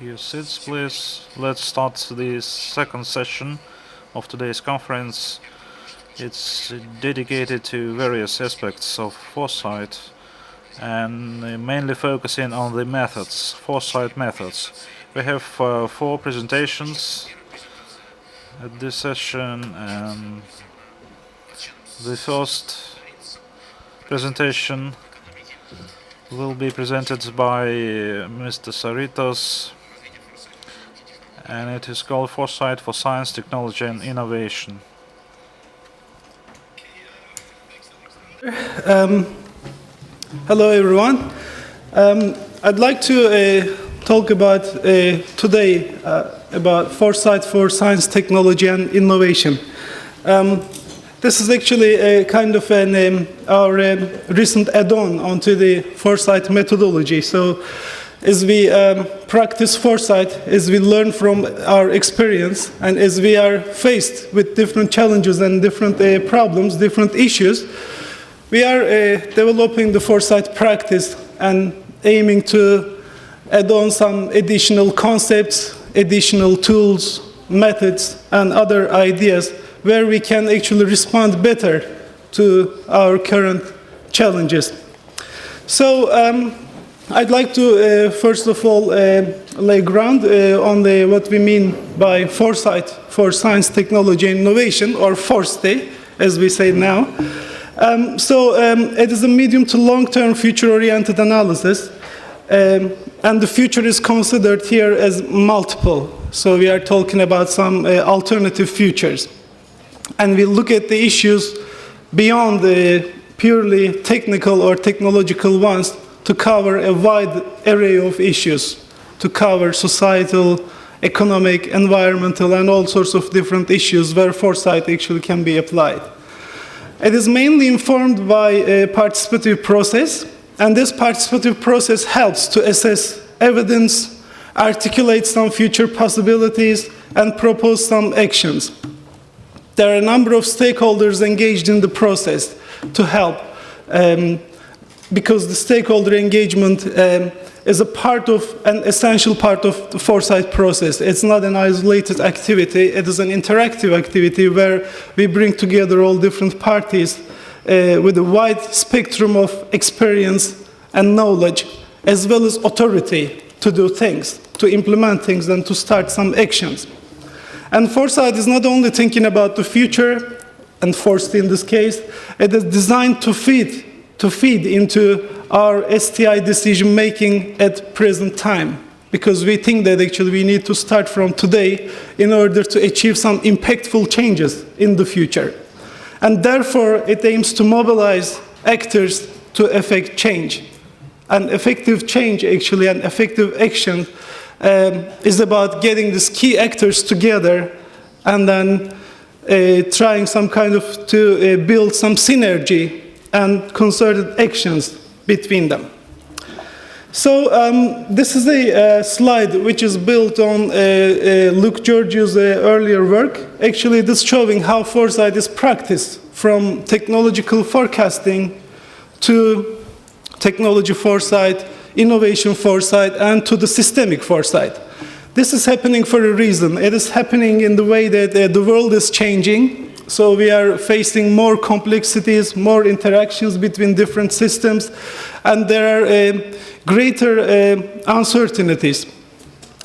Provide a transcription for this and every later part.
your seats, please. Let's start the second session of today's conference. It's dedicated to various aspects of foresight and mainly focusing on the methods, foresight methods. We have 4 presentations at this session, and the first presentation will be presented by Mr. Saritas, and it is called Foresight for Science, Technology and Innovation. Hello everyone. I'd like to talk about today about foresight for science, technology and innovation. This is actually a kind of our recent add-on onto the foresight methodology. So as we practice foresight, as we learn from our experience, and as we are faced with different challenges and different problems, different issues, we are developing the foresight practice and aiming to add on some additional concepts, additional tools, methods, and other ideas where we can actually respond better to our current challenges. So I'd like to first of all lay ground on what we mean by foresight for science, technology and innovation, or ForSTI, as we say now. It is a medium to long-term future-oriented analysis, and the future is considered here as multiple. So we are talking about some alternative futures. And we look at the issues beyond the purely technical or technological ones to cover a wide array of issues, to cover societal, economic, environmental, and all sorts of different issues where foresight actually can be applied. It is mainly informed by a participative process, and this participative process helps to assess evidence, articulate some future possibilities, and propose some actions. There are a number of stakeholders engaged in the process to help, because the stakeholder engagement is an essential part of the foresight process. It's not an isolated activity, it is an interactive activity where we bring together all different parties with a wide spectrum of experience and knowledge, as well as authority to do things, to implement things, and to start some actions. And foresight is not only thinking about the future, and ForSTI in this case, it is designed to feed into our STI decision-making at present time, because we think that actually we need to start from today in order to achieve some impactful changes in the future. And therefore, it aims to mobilize actors to effect change. And effective change, actually, and effective action is about getting these key actors together and then trying some kind of to build some synergy and concerted actions between them. So this is a slide which is built on Luke Georgiou's earlier work. Actually, this is showing how foresight is practiced from technological forecasting to technology foresight, innovation foresight, and to the systemic foresight. This is happening for a reason. It is happening in the way that the world is changing. So we are facing more complexities, more interactions between different systems, and there are greater uncertainties.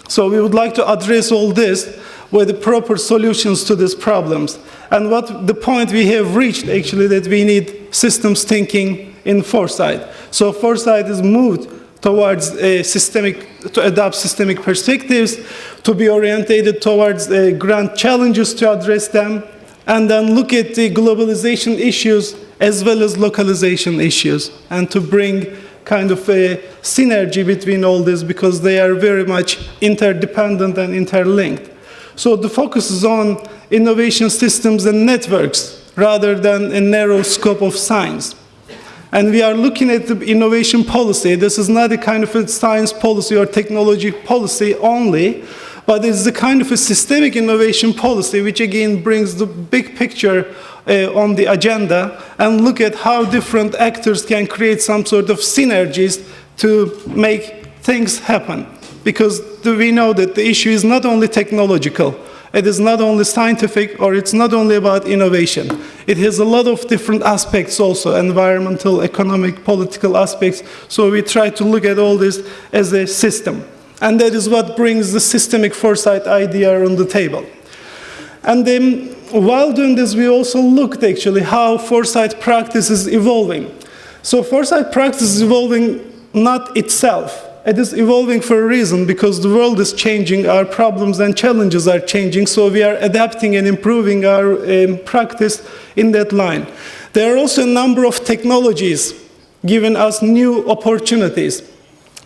So we would like to address all this with the proper solutions to these problems. And what the point we have reached, actually, that we need systems thinking in foresight. So foresight is moved towards to adopt systemic perspectives, to be orientated towards grand challenges to address them, and then look at the globalization issues as well as localization issues, and to bring kind of a synergy between all this, because they are very much interdependent and interlinked. So the focus is on innovation systems and networks rather than a narrow scope of science. And we are looking at the innovation policy. This is not a kind of a science policy or technology policy only, but it's a kind of a systemic innovation policy which again brings the big picture on the agenda and look at how different actors can create some sort of synergies to make things happen. because we know that the issue is not only technological, it is not only scientific, or it's not only about innovation. It has a lot of different aspects also, environmental, economic, political aspects. So we try to look at all this as a system. And that is what brings the systemic foresight idea on the table. And then while doing this, we also looked actually how foresight practice is evolving. So foresight practice is evolving not itself. It is evolving for a reason, because the world is changing, our problems and challenges are changing, so we are adapting and improving our practice in that line. There are also a number of technologies giving us new opportunities.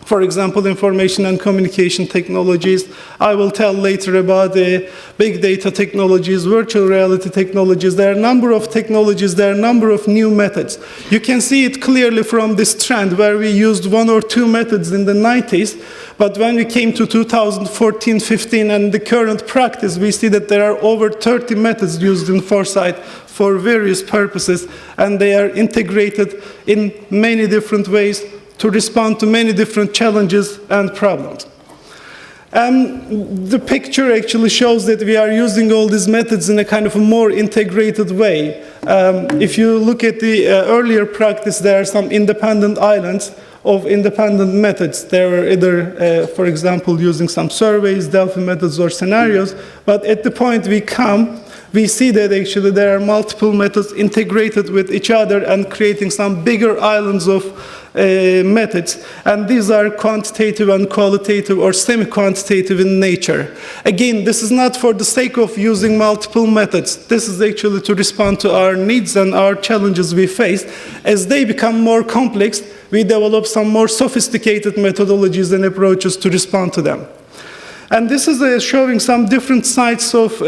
For example, information and communication technologies. I will tell later about the big data technologies, virtual reality technologies. There are a number of technologies, there are a number of new methods. You can see it clearly from this trend where we used one or two methods in the 90s, but when we came to 2014, 15, and the current practice, we see that there are over 30 methods used in foresight for various purposes, and they are integrated in many different ways to respond to many different challenges and problems. The picture actually shows that we are using all these methods in a kind of a more integrated way. If you look at the earlier practice, there are some independent islands of independent methods. They were either, for example, using some surveys, Delphi methods, or scenarios. But at the point we come, we see that actually there are multiple methods integrated with each other and creating some bigger islands of methods, and these are quantitative and qualitative or semi-quantitative in nature. Again, this is not for the sake of using multiple methods. This is actually to respond to our needs and our challenges we face. As they become more complex, we develop some more sophisticated methodologies and approaches to respond to them. And this is showing some different sides of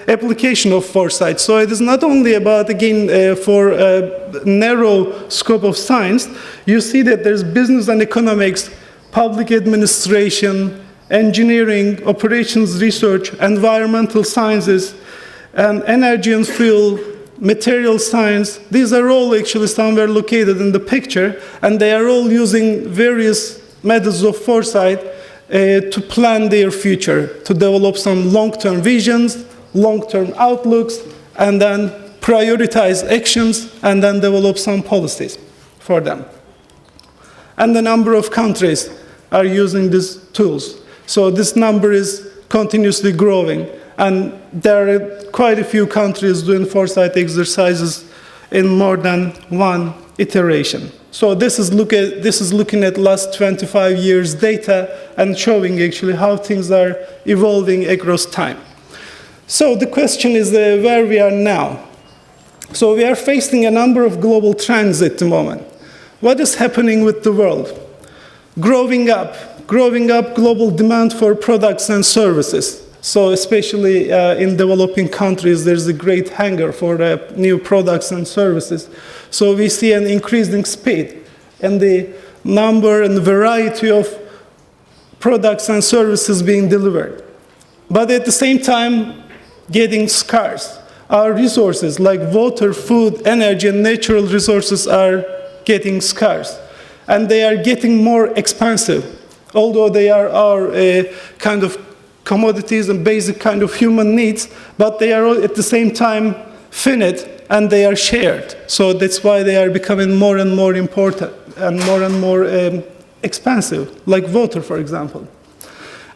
application of foresight. So it is not only about, again, for a narrow scope of science. You see that there's business and economics, public administration, engineering, operations research, environmental sciences, and energy and fuel, material science. These are all actually somewhere located in the picture, and they are all using various methods of foresight to plan their future, to develop some long-term visions, long-term outlooks, and then prioritize actions, and then develop some policies for them. And the number of countries are using these tools. So this number is continuously growing, and there are quite a few countries doing foresight exercises in more than one iteration. So this is looking at last 25 years data and showing actually how things are evolving across time. So the question is where we are now. So we are facing a number of global trends at the moment. What is happening with the world? Growing up global demand for products and services. So especially in developing countries, there's a great hunger for new products and services. So we see an increasing speed in the number and variety of products and services being delivered. But at the same time, getting scarce. Our resources like water, food, energy, and natural resources are getting scarce. And they are getting more expensive. Although they are our kind of commodities and basic kind of human needs, but they are all at the same time finite and they are shared. So that's why they are becoming more and more important and more expensive, like water, for example.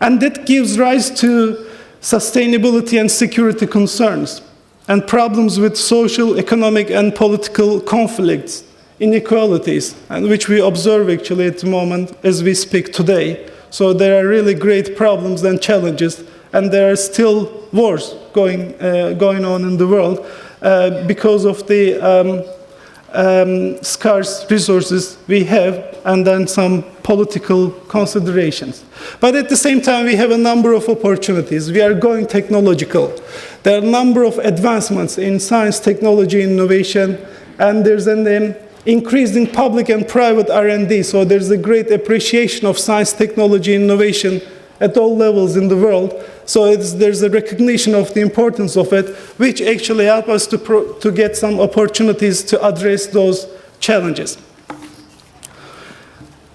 And that gives rise to sustainability and security concerns and problems with social, economic, and political conflicts, inequalities, and which we observe actually at the moment as we speak today. So there are really great problems and challenges, and there are still wars going on in the world because of the scarce resources we have, and then some political considerations. But at the same time, we have a number of opportunities. We are going technological. There are a number of advancements in science, technology, innovation, and there's an increasing public and private R&D. So there's a great appreciation of science, technology, innovation at all levels in the world. So there's a recognition of the importance of it, which actually help us to get some opportunities to address those challenges.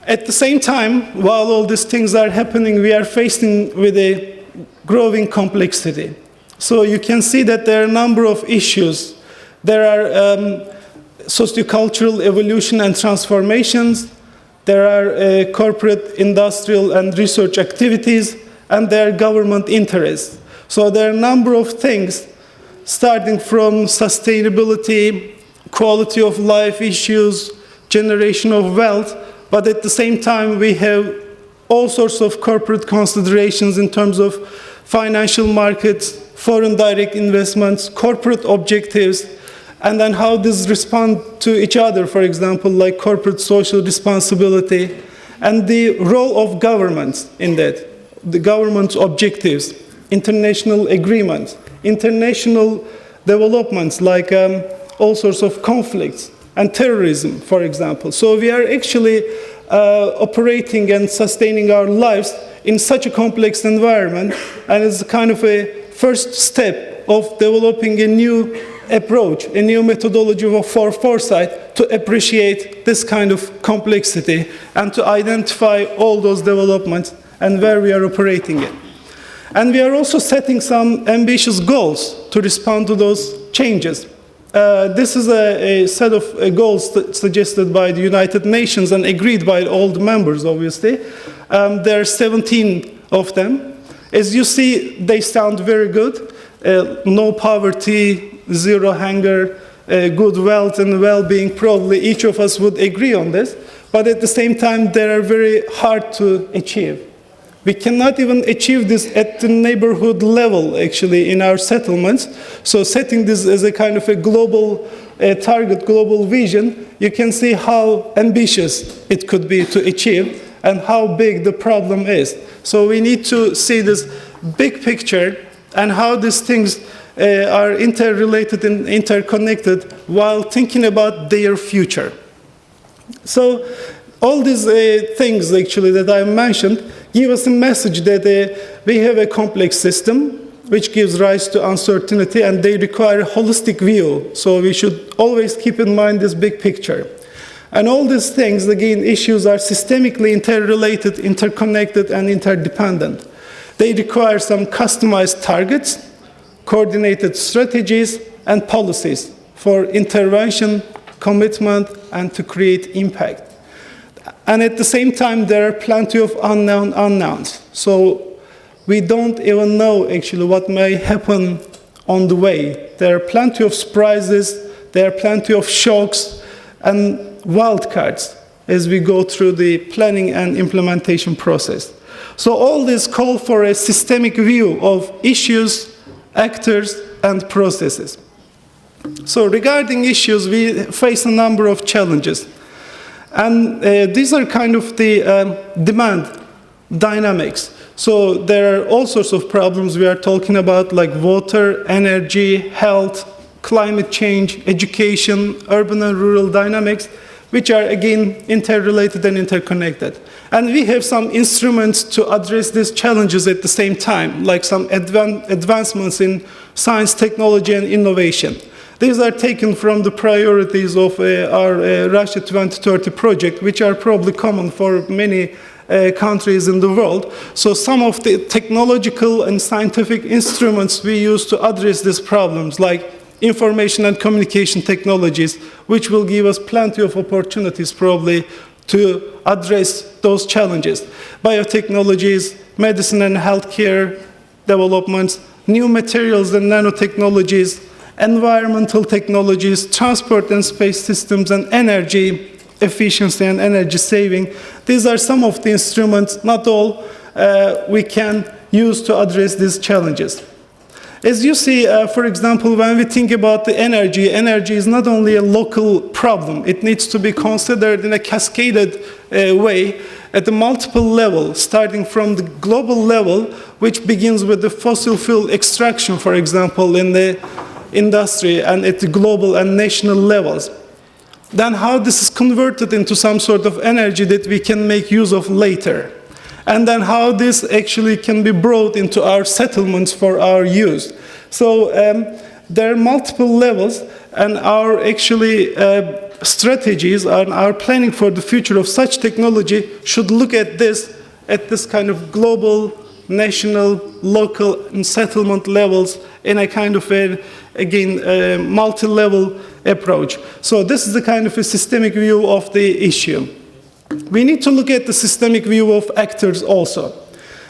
At the same time, while all these things are happening, we are facing with a growing complexity. So you can see that there are a number of issues. There are sociocultural evolution and transformations. There are corporate, industrial, and research activities, and there are government interests. So there are a number of things, starting from sustainability, quality of life issues, generation of wealth, but at the same time we have all sorts of corporate considerations in terms of financial markets, foreign direct investments, corporate objectives, and then how these respond to each other, for example, like corporate social responsibility, and the role of governments in that, the government's objectives, international agreements, international developments like all sorts of conflicts and terrorism, for example. So we are actually operating and sustaining our lives in such a complex environment, and it's kind of a first step of developing a new approach, a new methodology for foresight to appreciate this kind of complexity and to identify all those developments and where we are operating in. And we are also setting some ambitious goals to respond to those changes. This is a set of goals suggested by the United Nations and agreed by all the members, obviously. There are 17 of them. As you see, they sound very good. No poverty, zero hunger, good wealth and well-being. Probably each of us would agree on this. But at the same time, they are very hard to achieve. We cannot even achieve this at the neighborhood level, actually, in our settlements. So setting this as a kind of a global target, global vision, you can see how ambitious it could be to achieve and how big the problem is. So we need to see this big picture and how these things are interrelated and interconnected while thinking about their future. So all these things, actually, that I mentioned, give us a message that we have a complex system which gives rise to uncertainty, and they require a holistic view. So we should always keep in mind this big picture. And all these things, again, issues are systemically interrelated, interconnected, and interdependent. They require some customized targets, coordinated strategies, and policies for intervention, commitment, and to create impact. And at the same time, there are plenty of unknown unknowns. So we don't even know actually what may happen on the way. There are plenty of surprises, there are plenty of shocks and wildcards as we go through the planning and implementation process. So all this call for a systemic view of issues, actors, and processes. So regarding issues, we face a number of challenges. And these are kind of the demand dynamics. So there are all sorts of problems we are talking about, like water, energy, health, climate change, education, urban and rural dynamics, which are, again, interrelated and interconnected. And we have some instruments to address these challenges at the same time, like some advancements in science, technology, and innovation. These are taken from the priorities of our Russia 2030 project, which are probably common for many countries in the world. So some of the technological and scientific instruments we use to address these problems, like information and communication technologies, which will give us plenty of opportunities probably to address those challenges. Biotechnologies, medicine and healthcare developments, new materials and nanotechnologies, environmental technologies, transport and space systems, and energy efficiency and energy saving. These are some of the instruments, not all, we can use to address these challenges. As you see, for example, when we think about the energy, energy is not only a local problem. It needs to be considered in a cascaded way at a multiple level, starting from the global level, which begins with the fossil fuel extraction, for example, in the industry and at the global and national levels. Then how this is converted into some sort of energy that we can make use of later. And then how this actually can be brought into our settlements for our use. So there are multiple levels, and our actually strategies and our planning for the future of such technology should look at this kind of global, national, local, and settlement levels in a kind of multi-level approach. So this is the kind of a systemic view of the issue. We need to look at the systemic view of actors also.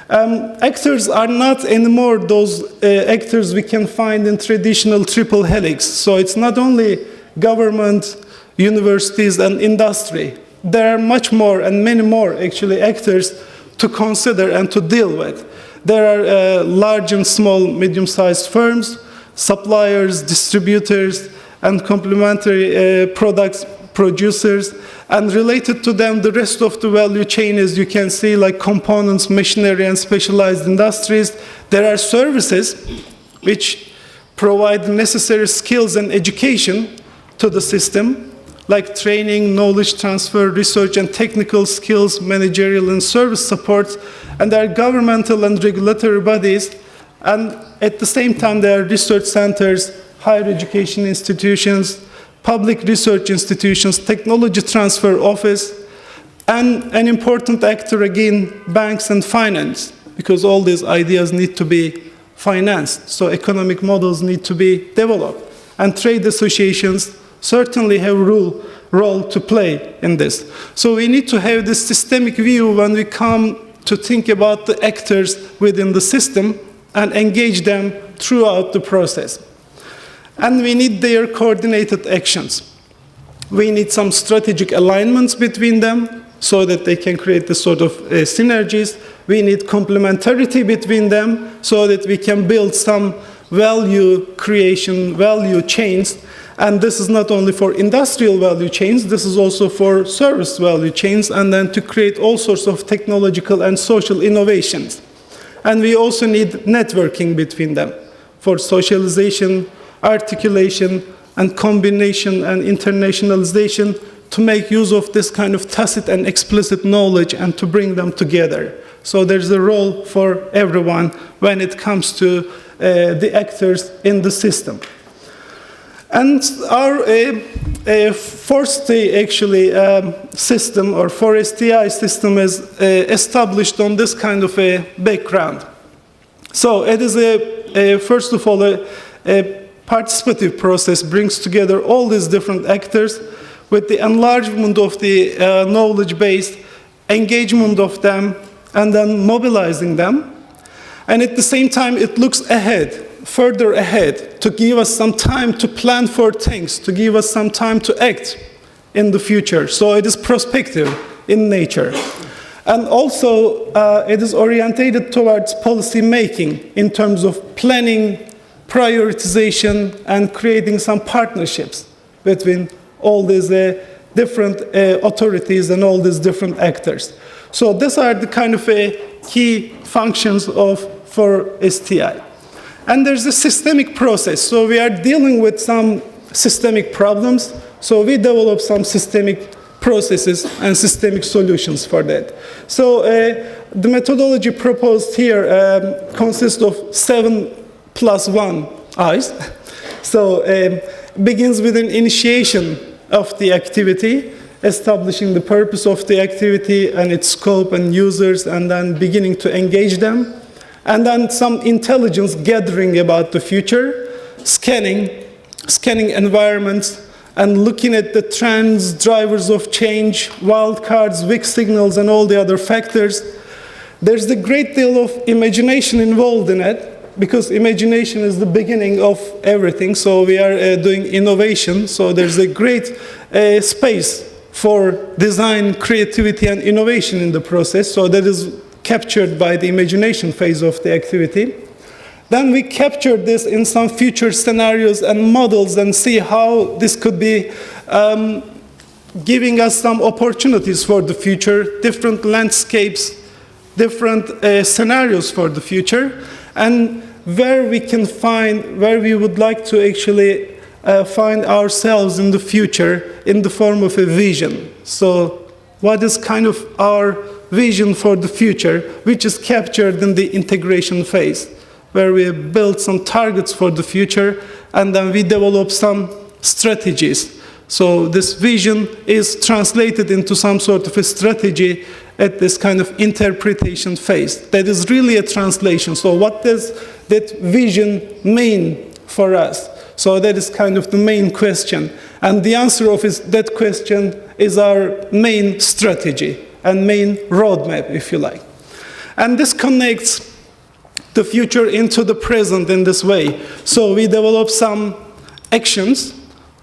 Actors are not anymore those actors we can find in traditional triple helix. So it's not only government, universities, and industry. There are much more and many more actually actors to consider and to deal with. There are large and small, medium-sized firms, suppliers, distributors, and complementary products producers, and related to them, the rest of the value chain, as you can see, like components, machinery, and specialized industries. There are services which provide necessary skills and education to the system, like training, knowledge transfer, research and technical skills, managerial and service support, and there are governmental and regulatory bodies, and at the same time there are research centers, higher education institutions, public research institutions, technology transfer office, and an important actor again, banks and finance, because all these ideas need to be financed, so economic models need to be developed, and trade associations certainly have a role to play in this. So we need to have this systemic view when we come to think about the actors within the system and engage them throughout the process. And we need their coordinated actions. We need some strategic alignments between them so that they can create the sort of synergies. We need complementarity between them so that we can build some value creation, value chains. And this is not only for industrial value chains, this is also for service value chains, and then to create all sorts of technological and social innovations. And we also need networking between them for socialization, articulation, and combination and internationalization to make use of this kind of tacit and explicit knowledge and to bring them together. So there's a role for everyone when it comes to the actors in the system. And our ForSTI actually system, or ForSTI system, is established on this kind of a background. So it is first of all a participative process, brings together all these different actors with the enlargement of the knowledge base, engagement of them, and then mobilizing them. And at the same time, it looks ahead, further ahead, to give us some time to plan for things, to give us some time to act in the future. So it is prospective in nature. And also, it is orientated towards policy making in terms of planning, prioritization, and creating some partnerships between all these different authorities and all these different actors. So these are the kind of key functions of ForSTI. And there's a systemic process. So we are dealing with some systemic problems. So we develop some systemic processes and systemic solutions for that. So the methodology proposed here consists of 7+1 I's. So begins with an initiation of the activity, establishing the purpose of the activity and its scope and users, and then beginning to engage them. And then some intelligence gathering about the future, scanning environments, and looking at the trends, drivers of change, wildcards, weak signals, and all the other factors. There's a great deal of imagination involved in it, because imagination is the beginning of everything. So we are doing innovation. So there's a great space for design, creativity, and innovation in the process. So that is captured by the imagination phase of the activity. Then we capture this in some future scenarios and models and see how this could be giving us some opportunities for the future, different landscapes, different scenarios for the future, and where we would like to actually find ourselves in the future in the form of a vision. So what is kind of our vision for the future, which is captured in the integration phase, where we build some targets for the future, and then we develop some strategies So this vision is translated into some sort of a strategy at this kind of interpretation phase. That is really a translation. So what does that vision mean for us? So that is kind of the main question. And the answer of that question is our main strategy and main roadmap, if you like. And this connects the future into the present in this way. So we develop some actions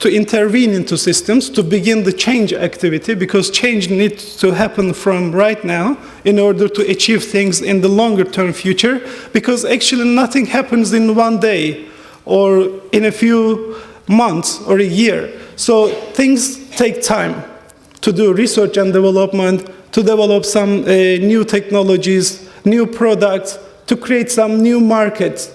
to intervene into systems, to begin the change activity, because change needs to happen from right now in order to achieve things in the longer term future, because actually nothing happens in one day or in a few months or a year. So things take time to do research and development, to develop some new technologies, new products, to create some new markets,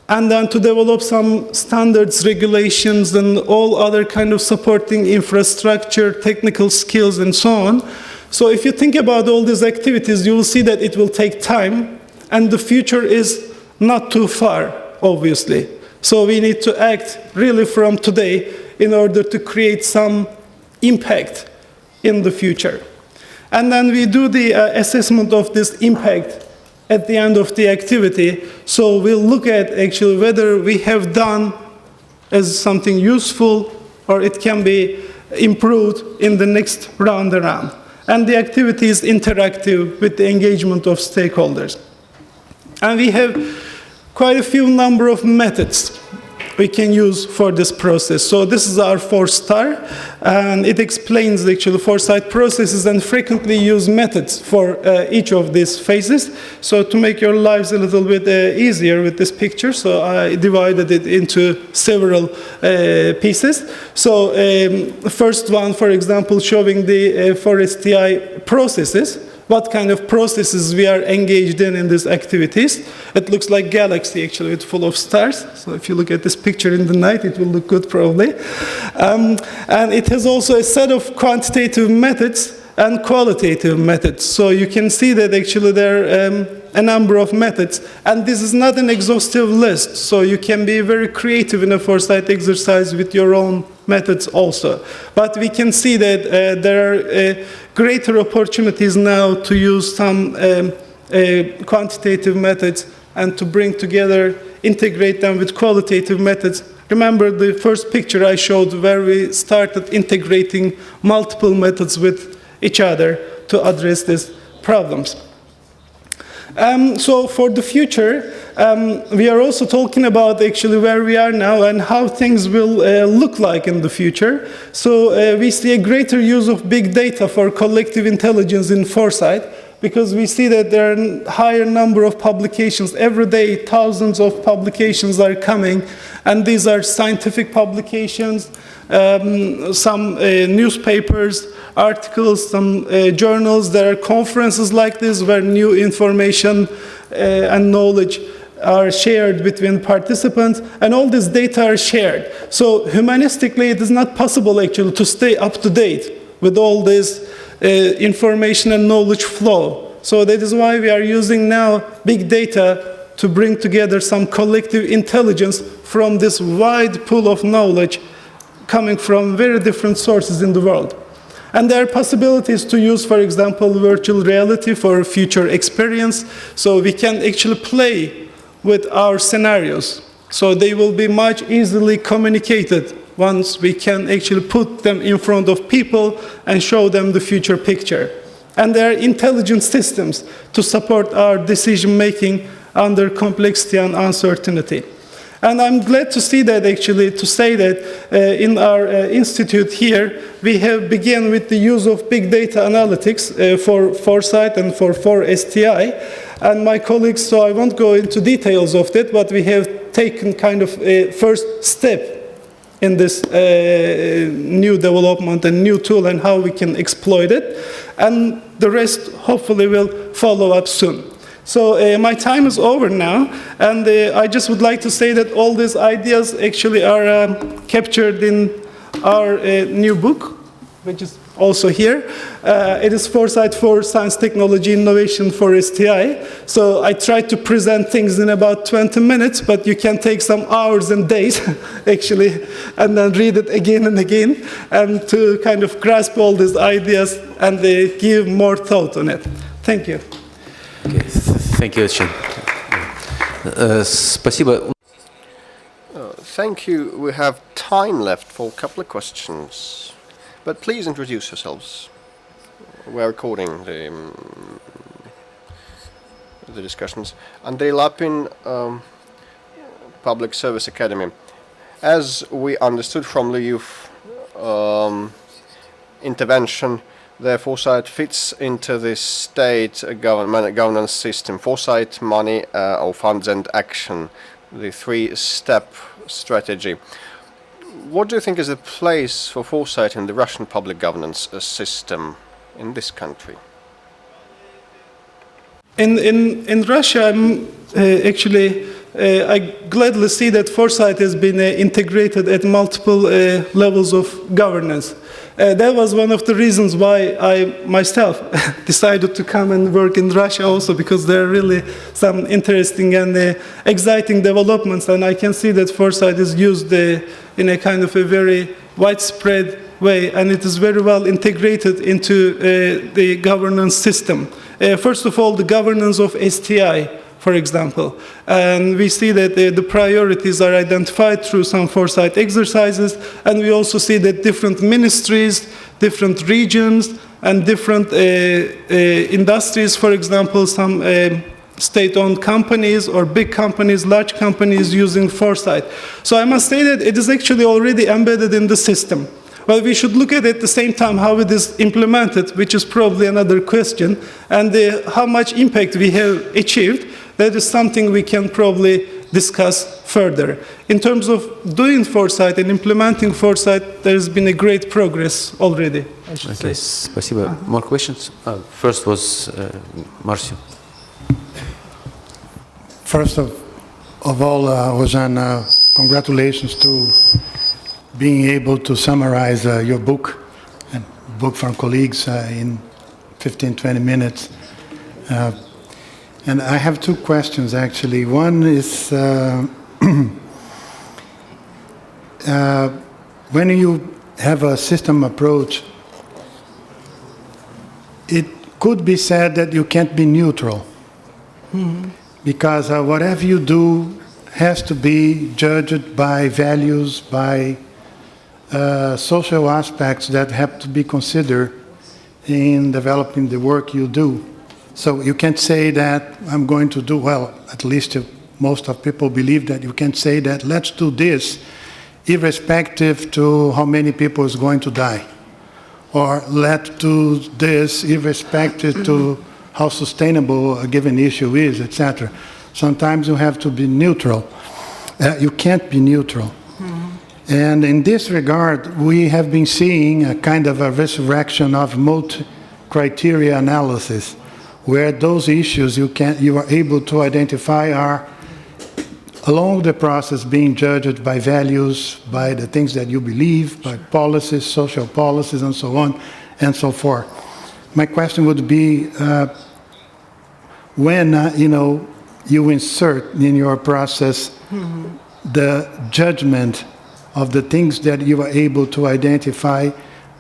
and then to develop some standards, regulations, and all other kind of supporting infrastructure, technical skills, and so on. So if you think about all these activities, you will see that it will take time, and the future is not too far, obviously. So we need to act really from today in order to create some impact in the future. And then we do the assessment of this impact at the end of the activity. So we'll look at actually whether we have done as something useful or it can be improved in the next round around. And the activity is interactive with the engagement of stakeholders. And we have quite a few number of methods we can use for this process. So this is our ForSTI, and it explains actually foresight processes and frequently used methods for each of these phases. So to make your lives a little bit easier with this picture, so I divided it into several pieces. So the first one, for example, showing the ForSTI processes, what kind of processes we are engaged in these activities. It looks like galaxy, actually, it's full of stars. So if you look at this picture in the night, it will look good, probably. And it has also a set of quantitative methods and qualitative methods. So you can see that actually there are a number of methods. And this is not an exhaustive list. So you can be very creative in a foresight exercise with your own methods also. But we can see that there are greater opportunities now to use some quantitative methods and to bring together, integrate them with qualitative methods. Remember the first picture I showed where we started integrating multiple methods with each other to address these problems. So for the future, we are also talking about actually where we are now and how things will look like in the future. So we see a greater use of big data for collective intelligence in foresight, because we see that there are a higher number of publications. Every day, thousands of publications are coming, and these are scientific publications, some newspapers, articles, some journals. There are conferences like this where new information and knowledge are shared between participants, and all this data are shared. So humanistically, it is not possible actually to stay up to date with all this information and knowledge flow. So that is why we are using now big data to bring together some collective intelligence from this wide pool of knowledge coming from very different sources in the world. And there are possibilities to use, for example, virtual reality for future experience. So we can actually play with our scenarios. So they will be much easily communicated once we can actually put them in front of people and show them the future picture. And there are intelligent systems to support our decision-making under complexity and uncertainty. And I'm glad to see that actually, to say that in our institute here, we have begun with the use of big data analytics for Foresight and for ForSTI. And my colleagues, so I won't go into details of that, but we have taken kind of a first step in this new development and new tool and how we can exploit it. And the rest hopefully will follow up soon. So my time is over now, and I just would like to say that all these ideas actually are captured in our new book, which is also here. It is Foresight for Science, Technology, Innovation for STI. So I tried to present things in about 20 minutes, but you can take some hours and days, actually, and then read it again and again, and to kind of grasp all these ideas and give more thought on it. Thank you. Okay. Thank you, Ozcan. Спасибо. Thank you. We have time left for a couple of questions. But please introduce yourselves. We're recording the discussions. Andrei Lapin, Public Service Academy. As we understood from Lyubov intervention, the Foresight fits into this state governance system. Foresight, money, or funds and action, the three-step strategy. What do you think is the place for Foresight in the Russian public governance system in this country? In Russia, I gladly see that Foresight has been integrated at multiple levels of governance. That was one of the reasons why I myself decided to come and work in Russia also, because there are really some interesting and exciting developments, and I can see that Foresight is used in a kind of a very widespread way, and it is very well integrated into the governance system. First of all, the governance of STI, for example. And we see that the priorities are identified through some Foresight exercises, and we also see that different ministries, different regions, and different industries, for example, some state-owned companies or big companies, large companies using Foresight. So I must say that it is actually already embedded in the system. Well, we should look at it at the same time how it is implemented, which is probably another question, and how much impact we have achieved. That is something we can probably discuss further. In terms of doing Foresight and implementing Foresight, there has been a great progress already, I should say. Спасибо. More questions? First was Marcio. First of all, Ozcan, congratulations to being able to summarize your book and book from colleagues in 15-20 minutes. And I have two questions, actually. One is, when you have a system approach, it could be said that you can't be neutral. Mm-hmm. Because whatever you do has to be judged by values, by social aspects that have to be considered in developing the work you do. So you can't say that I'm going to do, well, at least most of people believe that you can't say that let's do this irrespective to how many people is going to die. Or let's do this irrespective to how sustainable a given issue is, etc. Sometimes you have to be neutral. You can't be neutral. Mm-hmm. And in this regard, we have been seeing a kind of a resurrection of multi-criteria analysis, where those issues you are able to identify are along the process being judged by values, by the things that you believe, by policies, social policies, and so on and so forth. My question would be, when you insert in your process mm-hmm. the judgment of the things that you are able to identify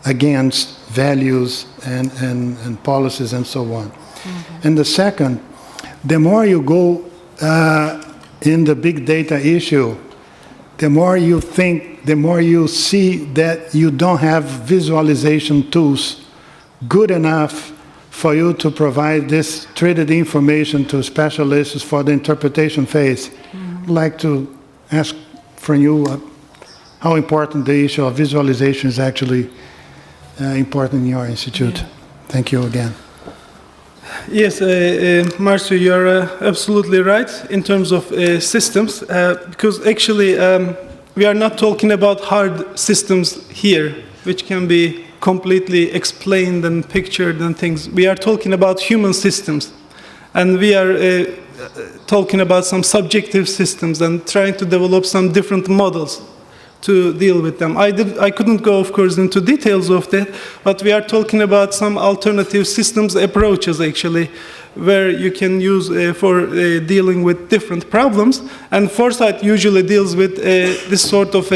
against values and policies and so on. Mm-hmm. And the second, the more you go in the big data issue, the more you think, the more you see that you don't have visualization tools good enough for you to provide this treated information to specialists for the interpretation phase. Mm-hmm. I'd like to ask from you how important the issue of visualization is actually important in your institute. Yeah. Thank you again. Yes, Marcio, you're absolutely right in terms of systems, because actually we are not talking about hard systems here, which can be completely explained and pictured and things. We are talking about human systems, and we are talking about some subjective systems and trying to develop some different models to deal with them. I couldn't go, of course, into details of that, but we are talking about some alternative systems approaches, actually, where you can use for dealing with different problems. And Foresight usually deals with this sort of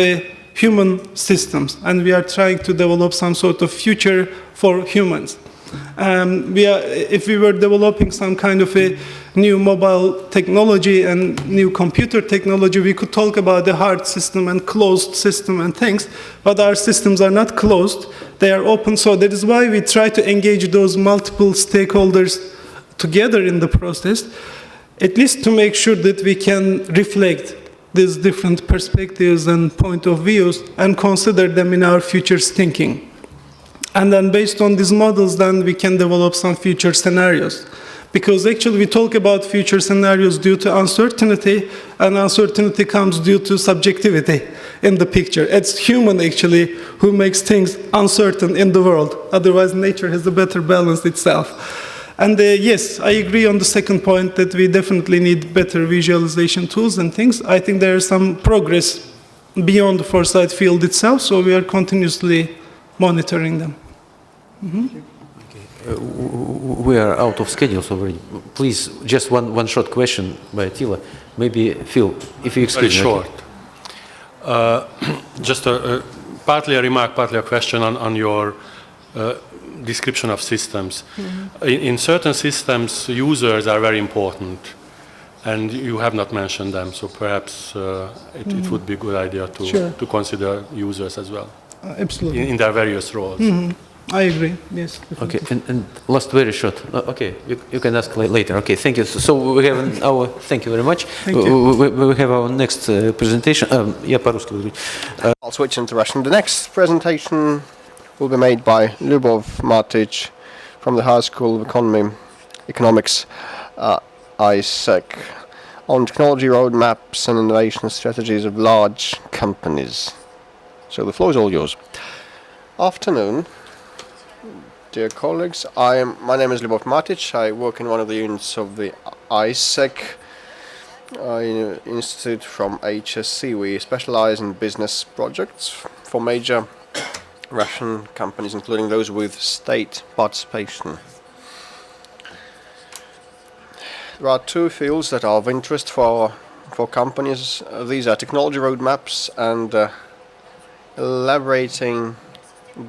human systems, and we are trying to develop some sort of future for humans. If we were developing some kind of a new mobile technology and new computer technology, we could talk about the hard system and closed system and things, but our systems are not closed, they are open, so that is why we try to engage those multiple stakeholders together in the process, at least to make sure that we can reflect these different perspectives and point of views and consider them in our futures thinking. And then based on these models, then we can develop some future scenarios. Because actually we talk about future scenarios due to uncertainty, and uncertainty comes due to subjectivity in the picture. It's human actually who makes things uncertain in the world. Otherwise nature has a better balance itself. And yes, I agree on the second point that we definitely need better visualization tools and things. I think there is some progress beyond the Foresight field itself, so we are continuously monitoring them. We are out of schedules already. Please, just one short question by Attila. Maybe Phil, if you excuse me. Very short. Just partly a remark, partly a question on your description of systems. In certain systems, users are very important, and you have not mentioned them, so perhaps it would be a good idea to consider users as well. Absolutely. In their various roles. I agree, yes. Definitely. Okay, and last very short. Okay, you can ask later. Okay, thank you. So we have thank you very much. Thank you. We have our next presentation. Yeah, по-русски буду говорить. I'll switch into Russian. The next presentation will be made by Lyubov Matich from the High School of Economics, ISSEK, on technology roadmaps and innovation strategies of large companies. So the floor is all yours. Afternoon, dear colleagues. My name is Lyubov Matich. I work in one of the units of the ISSEK Institute from HSE. We specialize in business projects for major Russian companies, including those with state participation. There are two fields that are of interest for companies. These are technology roadmaps and elaborating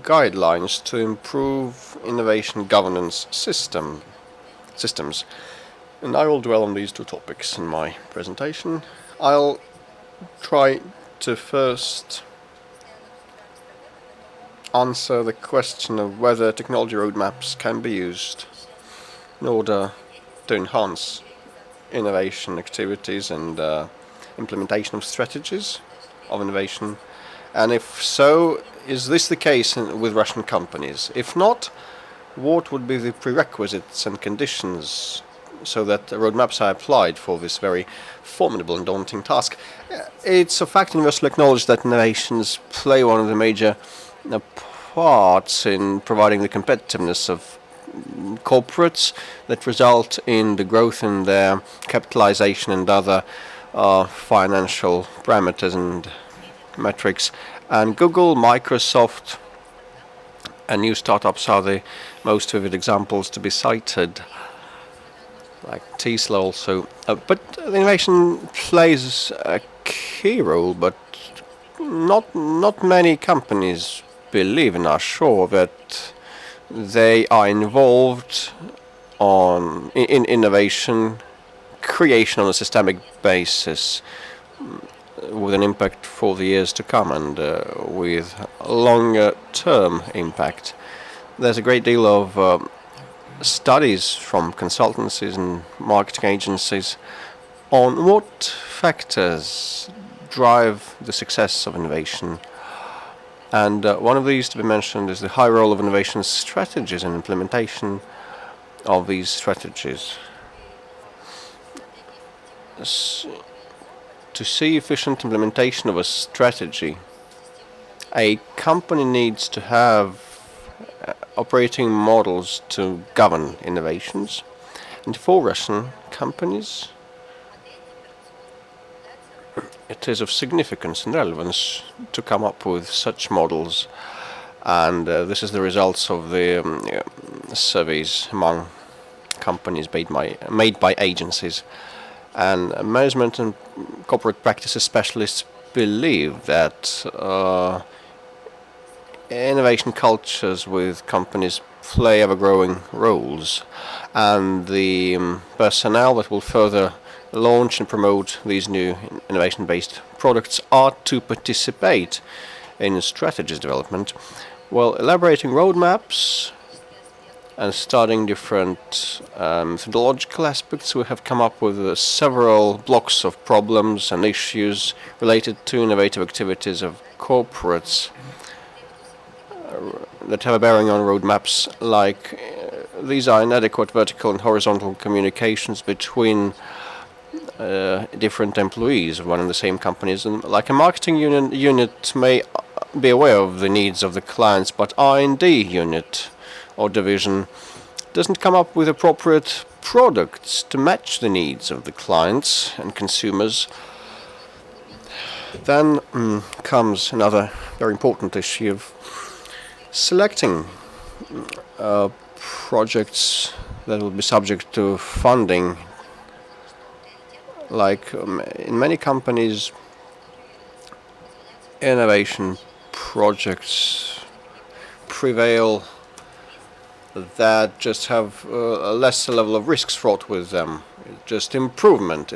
guidelines to improve innovation governance systems. And I will dwell on these two topics in my presentation. I'll try to first answer the question of whether technology roadmaps can be used in order to enhance innovation activities and implementation of strategies of innovation. And if so, is this the case with Russian companies? If not, what would be the prerequisites and conditions so that the roadmaps are applied for this very formidable and daunting task? It's a fact universally acknowledged that innovations play one of the major parts in providing the competitiveness of corporates that result in the growth in their capitalization and other financial parameters and metrics. And Google, Microsoft, and new startups are the most vivid examples to be cited, like Tesla also. But innovation plays a key role, but not many companies believe and are sure that they are involved in innovation creation on a systemic basis, with an impact for the years to come and with longer-term impact. There's a great deal of studies from consultancies and marketing agencies on what factors drive the success of innovation. And one of these to be mentioned is the high role of innovation strategies and implementation of these strategies. To see efficient implementation of a strategy, a company needs to have operating models to govern innovations. And for Russian companies, it is of significance and relevance to come up with such models. And this is the results of the surveys among companies made by agencies. And management and corporate practices specialists believe that innovation cultures with companies play ever-growing roles, and the personnel that will further launch and promote these new innovation-based products are to participate in strategies development, while elaborating roadmaps and studying different methodological aspects. We have come up with several blocks of problems and issues related to innovative activities of corporates that have a bearing on roadmaps, like these are inadequate vertical and horizontal communications between different employees of one and the same companies. And like a marketing unit may be aware of the needs of the clients, but R&D unit or division doesn't come up with appropriate products to match the needs of the clients and consumers. Then comes another very important issue of selecting projects that will be subject to funding. Like in many companies, innovation projects prevail that just have a lesser level of risks fraught with them. Just improvement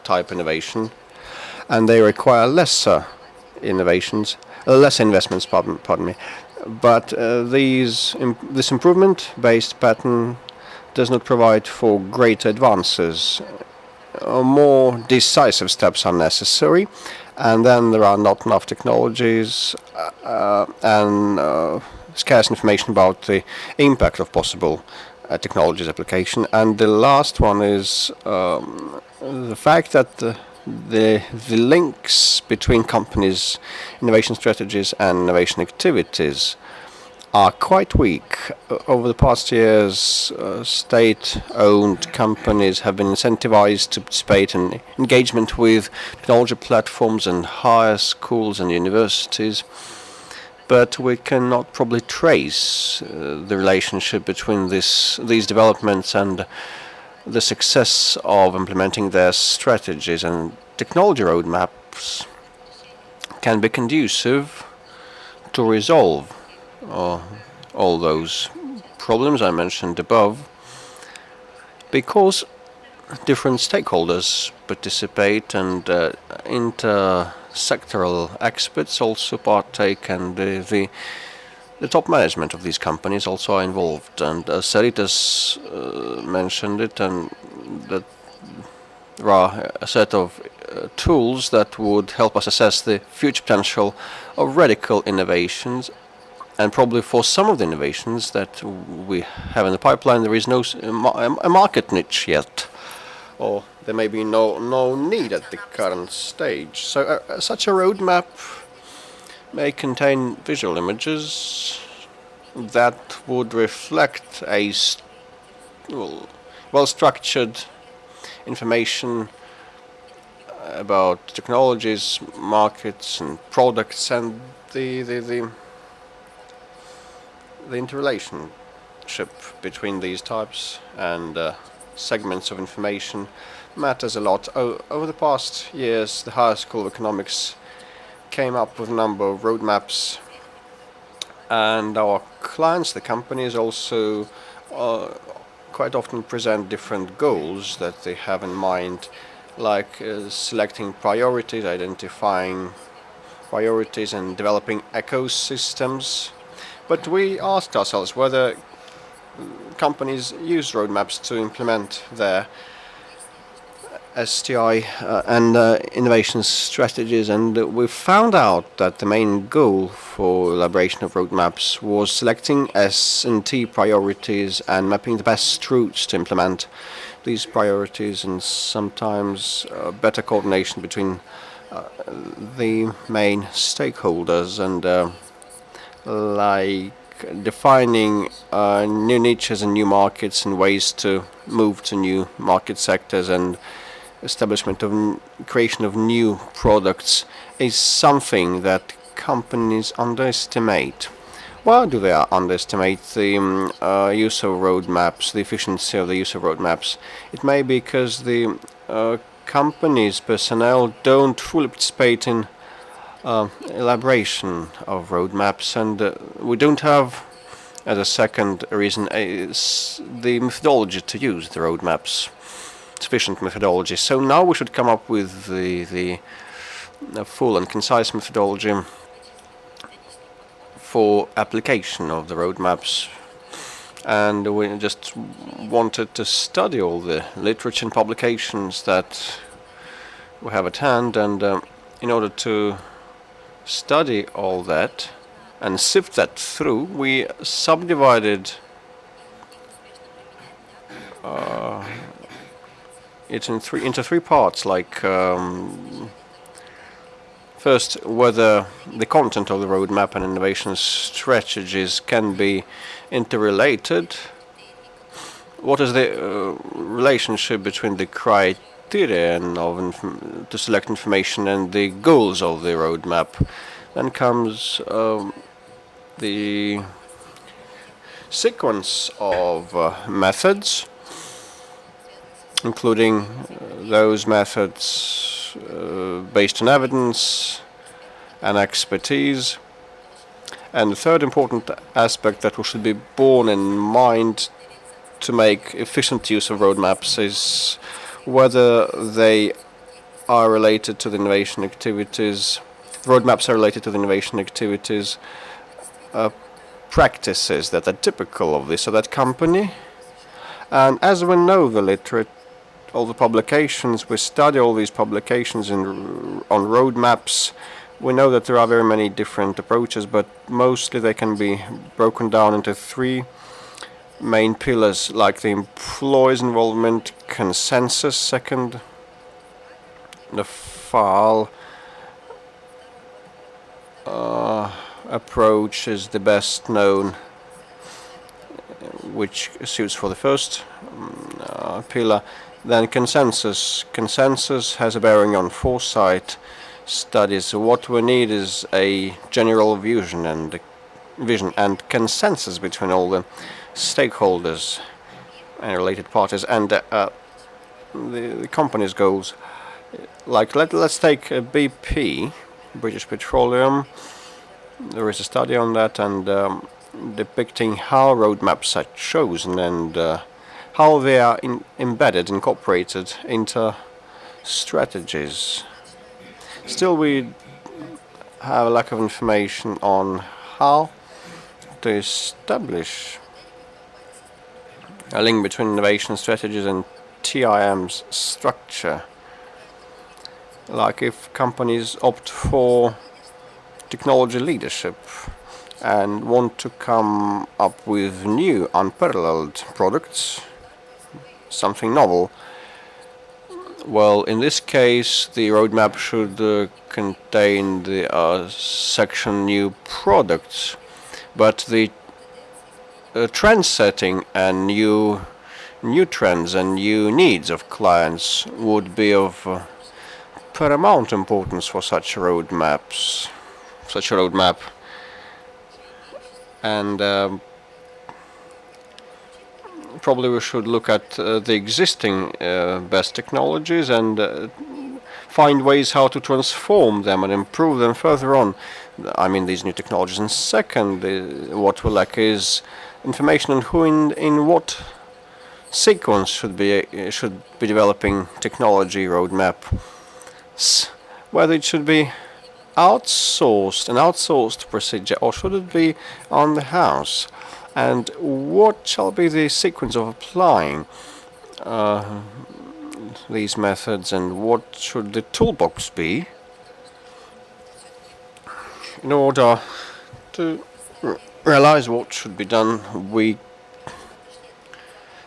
type innovation, and they require lesser investments. Pardon me. But this improvement-based pattern does not provide for greater advances. More decisive steps are necessary, and then there are not enough technologies and scarce information about the impact of possible technologies application. And the last one is the fact that the links between companies' innovation strategies and innovation activities are quite weak. Over the past years, state-owned companies have been incentivized to participate in engagement with technology platforms and higher schools and universities, but we cannot probably trace the relationship between these developments and the success of implementing their strategies. And technology roadmaps can be conducive to resolve all those problems I mentioned above, because different stakeholders participate and inter-sectoral experts also partake, and the top management of these companies also are involved. And Saritas mentioned it, and that there are a set of tools that would help us assess the future potential of radical innovations. And probably for some of the innovations that we have in the pipeline, there is no a market niche yet, or there may be no need at the current stage. So such a roadmap may contain visual images that would reflect a well-structured information about technologies, markets, and products, and the interrelationship between these types and segments of information matters a lot. Over the past years, the Higher School of Economics came up with a number of roadmaps, and our clients, the companies, also quite often present different goals that they have in mind, like selecting priorities, identifying priorities, and developing ecosystems. But we asked ourselves whether companies use roadmaps to implement their STI and innovation strategies, and we found out that the main goal for elaboration of roadmaps was selecting S&T priorities and mapping the best routes to implement these priorities, and sometimes better coordination between the main stakeholders, and like defining new niches and new markets and ways to move to new market sectors, and establishment of creation of new products is something that companies underestimate. Why do they underestimate the use of roadmaps, the efficiency of the use of roadmaps? It may be because the company's personnel don't fully participate in elaboration of roadmaps, and we don't have, as a second reason, the methodology to use the roadmaps, sufficient methodology. So now we should come up with the full and concise methodology for application of the roadmaps. And we just wanted to study all the literature and publications that we have at hand, and in order to study all that and sift that through, we subdivided it into three parts, like first, whether the content of the roadmap and innovation strategies can be interrelated. What is the relationship between the criterion of to select information and the goals of the roadmap? Then comes the sequence of methods, including those methods based on evidence and expertise. And the third important aspect that we should be borne in mind to make efficient use of roadmaps is whether they are related to the innovation activities, roadmaps are related to the innovation activities, practices that are typical of this or that company. And as we know the literature, all the publications, we study all these publications on roadmaps, we know that there are very many different approaches, but mostly they can be broken down into three main pillars, like the employees' involvement, consensus second, the file approach is the best known, which suits for the first pillar. Then consensus. Consensus has a bearing on foresight studies. What we need is a general vision and consensus between all the stakeholders and related parties and the company's goals. Like let's take BP, British Petroleum. There is a study on that, and depicting how roadmaps are chosen and how they are embedded, incorporated into strategies. Still, we have a lack of information on how to establish a link between innovation strategies and TRMs structure. Like if companies opt for technology leadership and want to come up with new, unparalleled products, something novel, well, in this case, the roadmap should contain the section new products, but the trend setting and new trends and new needs of clients would be of paramount importance for such roadmap. And probably we should look at the existing best technologies and find ways how to transform them and improve them further on. I mean, these new technologies. And second, what we lack is information on who in what sequence should be developing technology roadmap. Whether it should be an outsourced procedure, or should it be on the house? And what shall be the sequence of applying these methods, and what should the toolbox be in order to realize what should be done? We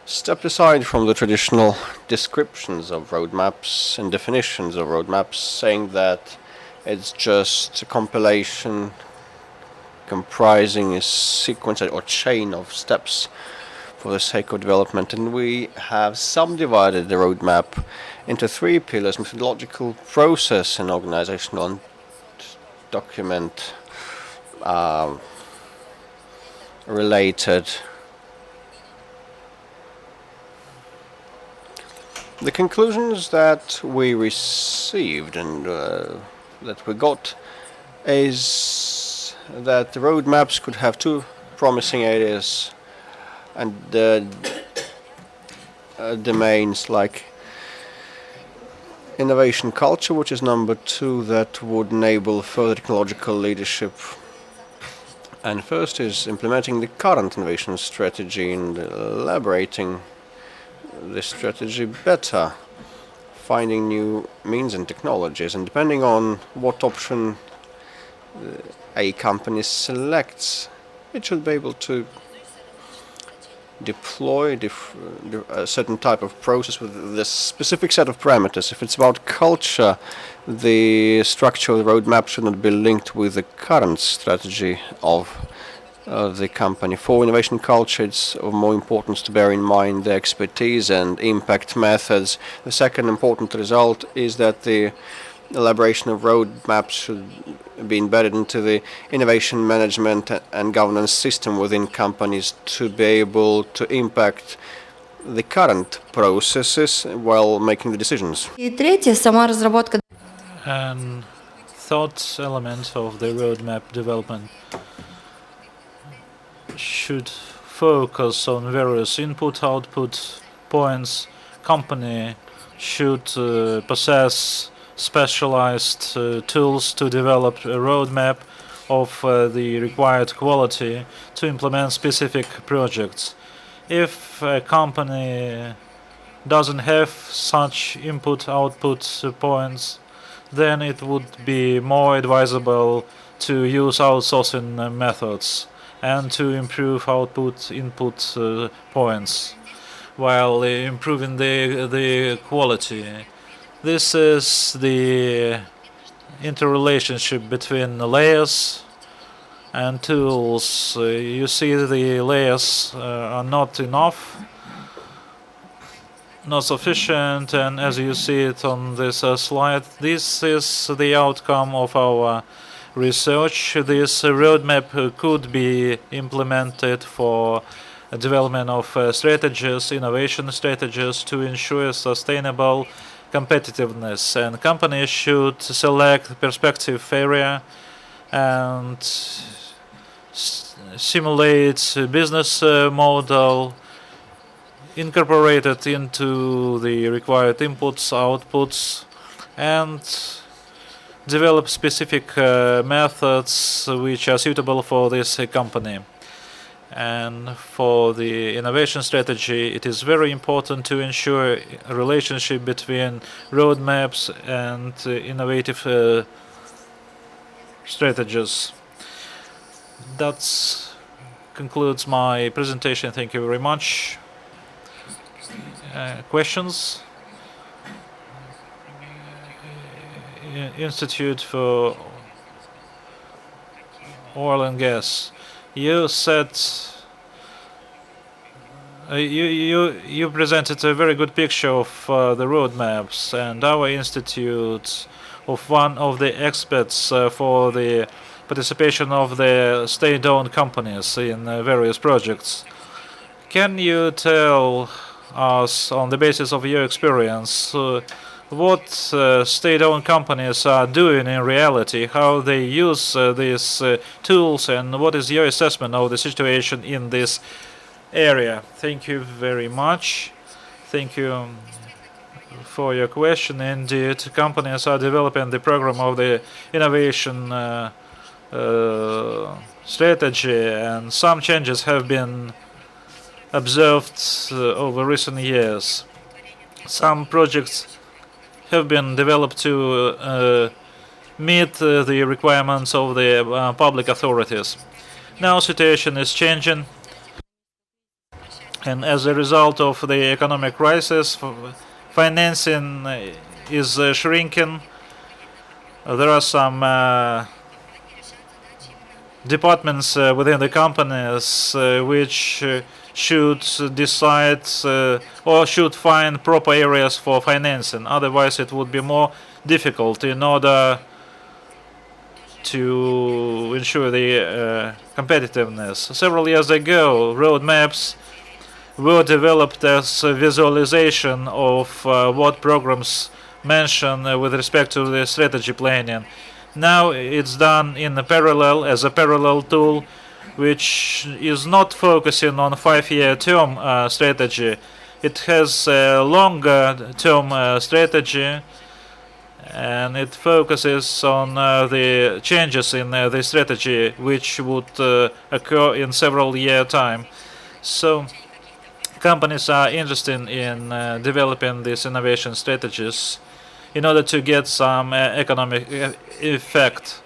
stepped aside from the traditional descriptions of roadmaps and definitions of roadmaps, saying that it's just a compilation comprising a sequence or chain of steps for the sake of development, and we have subdivided the roadmap into 3 pillars: methodological, process, and organizational, and document related. The conclusions that we received and that we got is that the roadmaps could have 2 promising areas and domains like innovation culture, which is number 2, that would enable further technological leadership. And first is implementing the current innovation strategy and elaborating this strategy better, finding new means and technologies, and depending on what option a company selects, it should be able to deploy a certain type of process with this specific set of parameters. If it's about culture, the structure of the roadmap should not be linked with the current strategy of the company. For innovation culture, it's of more importance to bear in mind the expertise and impact methods. The second important result is that the elaboration of roadmaps should be embedded into the innovation management and governance system within companies to be able to impact the current processes while making the decisions. И третье, сама разработка. And third element of the roadmap development should focus on various input-output points. Company should possess specialized tools to develop a roadmap of the required quality to implement specific projects. If a company doesn't have such input-output points, then it would be more advisable to use outsourcing methods and to improve output-input points while improving the quality. This is the interrelationship between the layers and tools. You see the layers are not enough, not sufficient, and as you see it on this slide, this is the outcome of our research. This roadmap could be implemented for development of strategies, innovation strategies to ensure sustainable competitiveness, and companies should select perspective area and simulate business model incorporated into the required inputs, outputs, and develop specific methods which are suitable for this company. And for the innovation strategy, it is very important to ensure a relationship between roadmaps and innovative strategies. That concludes my presentation. Thank you very much. Questions? Institute for Oil and Gas. You said you presented a very good picture of the roadmaps, and our institute of one of the experts for the participation of the state-owned companies in various projects. Can you tell us, on the basis of your experience, what state-owned companies are doing in reality, how they use these tools, and what is your assessment of the situation in this area? Thank you very much. Thank you for your question. Indeed, companies are developing the program of the innovation strategy, and some changes have been observed over recent years. Some projects have been developed to meet the requirements of the public authorities. Now situation is changing, and as a result of the economic crisis, financing is shrinking. There are some departments within the companies which should decide or should find proper areas for financing. Otherwise, it would be more difficult in order to ensure the competitiveness. Several years ago, roadmaps were developed as a visualization of what programs mention with respect to the strategy planning. Now it's done in a parallel, as a parallel tool, which is not focusing on 5-year term strategy. It has a longer term strategy, and it focuses on the changes in the strategy which would occur in several year time. So companies are interested in developing these innovation strategies in order to get some economic effect.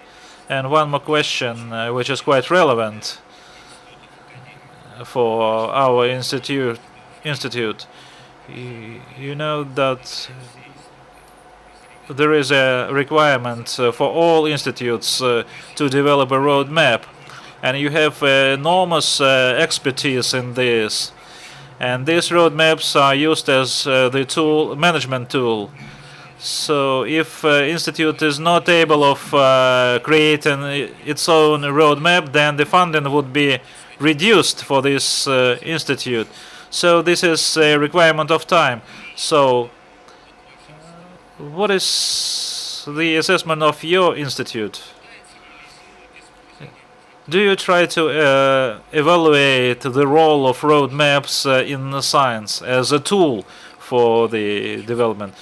And one more question, which is quite relevant for our institute. You know that there is a requirement for all institutes to develop a roadmap, and you have enormous expertise in this. And these roadmaps are used as the tool, management tool. So if institute is not able of creating its own roadmap, then the funding would be reduced for this institute. So this is a requirement of time. So what is the assessment of your institute? Do you try to evaluate the role of roadmaps in science as a tool for the development?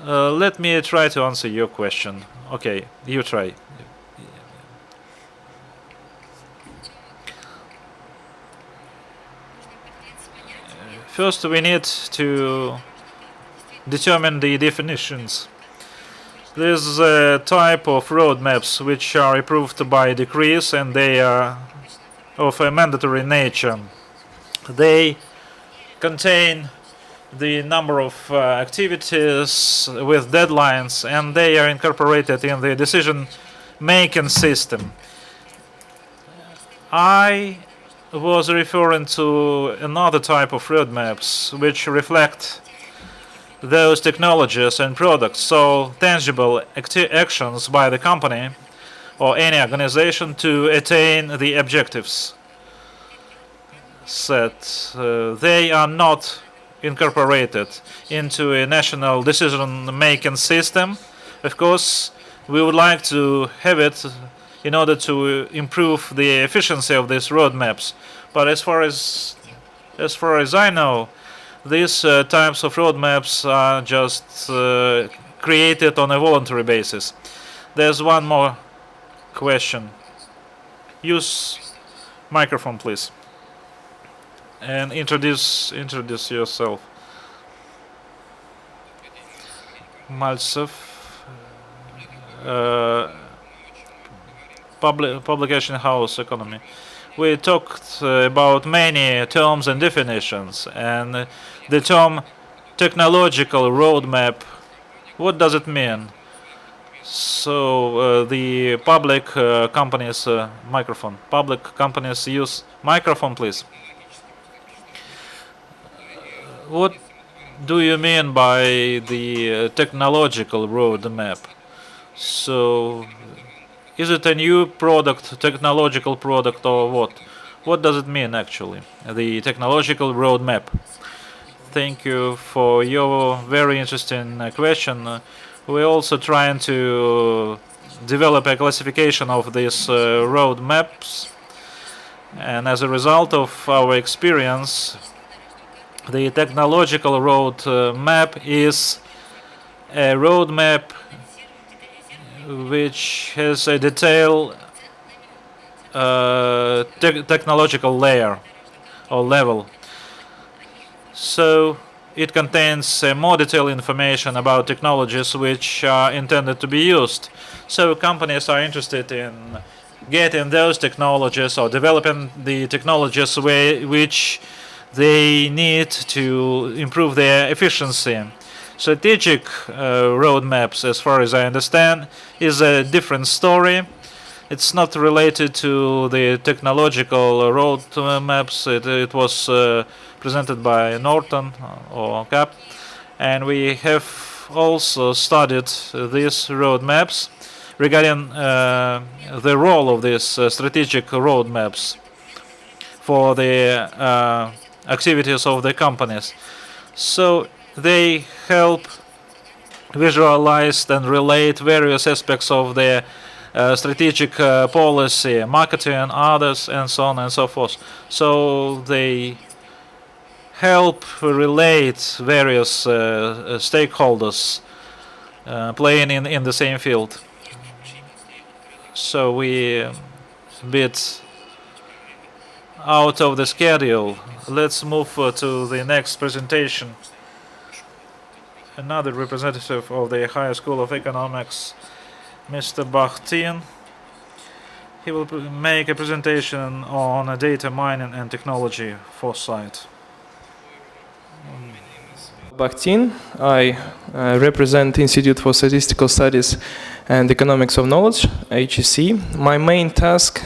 Let me try to answer your question. Okay, you try. First, we need to determine the definitions. There's a type of roadmaps which are approved by decrees, and they are of a mandatory nature. They contain the number of activities with deadlines, and they are incorporated in the decision-making system. I was referring to another type of roadmaps which reflect those technologies and products, so tangible actions by the company or any organization to attain the objectives set. They are not incorporated into a national decision-making system. Of course, we would like to have it in order to improve the efficiency of these roadmaps. But as far as I know, these types of roadmaps are just created on a voluntary basis. There's one more question. Use microphone, please, and introduce yourself. Maltsev, publication house economy. We talked about many terms and definitions, and the term technological roadmap, what does it mean? So the public companies, microphone. Public companies use microphone, please. What do you mean by the technological roadmap? So is it a new product, technological product, or what? What does it mean actually, the technological roadmap? Thank you for your very interesting question. We're also trying to develop a classification of these roadmaps, and as a result of our experience, the technological roadmap is a roadmap which has a detailed technological layer or level. So it contains more detailed information about technologies which are intended to be used. So companies are interested in getting those technologies or developing the technologies which they need to improve their efficiency. Strategic roadmaps, as far as I understand, is a different story. It's not related to the technological road maps. It was presented by Norton or CAP, and we have also studied these road maps regarding the role of these strategic road maps for the activities of the companies. So they help visualize and relate various aspects of the strategic policy, marketing, and others, and so on and so forth. So they help relate various stakeholders playing in the same field. So we a bit out of the schedule. Let's move to the next presentation. Another representative of the Higher School of Economics, Mr. Bakhtin. He will make a presentation on data mining and technology foresight. Bakhtin. I represent Institute for Statistical Studies and Economics of Knowledge, HSE. My main task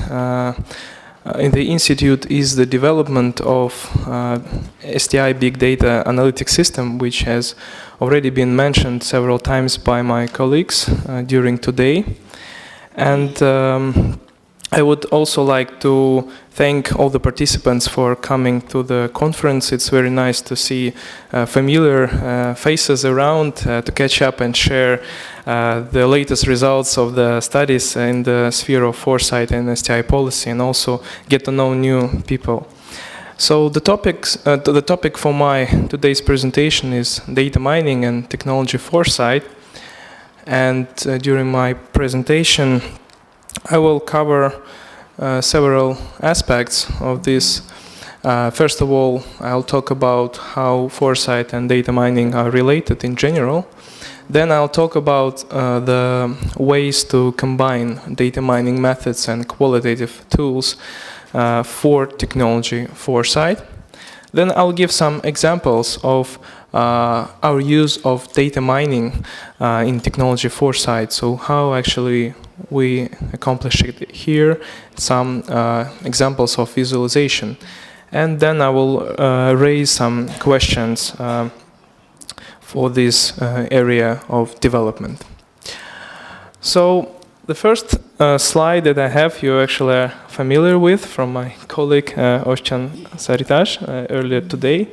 in the Institute is the development of STI Big Data Analytics System, which has already been mentioned several times by my colleagues during today. And I would also like to thank all the participants for coming to the conference. It's very nice to see familiar faces around, to catch up and share the latest results of the studies in the sphere of Foresight and STI Policy, and also get to know new people. So the topic for my today's presentation is data mining and technology foresight. And during my presentation, I will cover several aspects of this. First of all, I'll talk about how foresight and data mining are related in general. Then I'll talk about the ways to combine data mining methods and qualitative tools for technology foresight. Then I'll give some examples of our use of data mining in technology foresight. So how actually we accomplish it here, some examples of visualization. And then I will raise some questions for this area of development. So the first slide that I have, you actually are familiar with from my colleague Ozcan Saritas earlier today.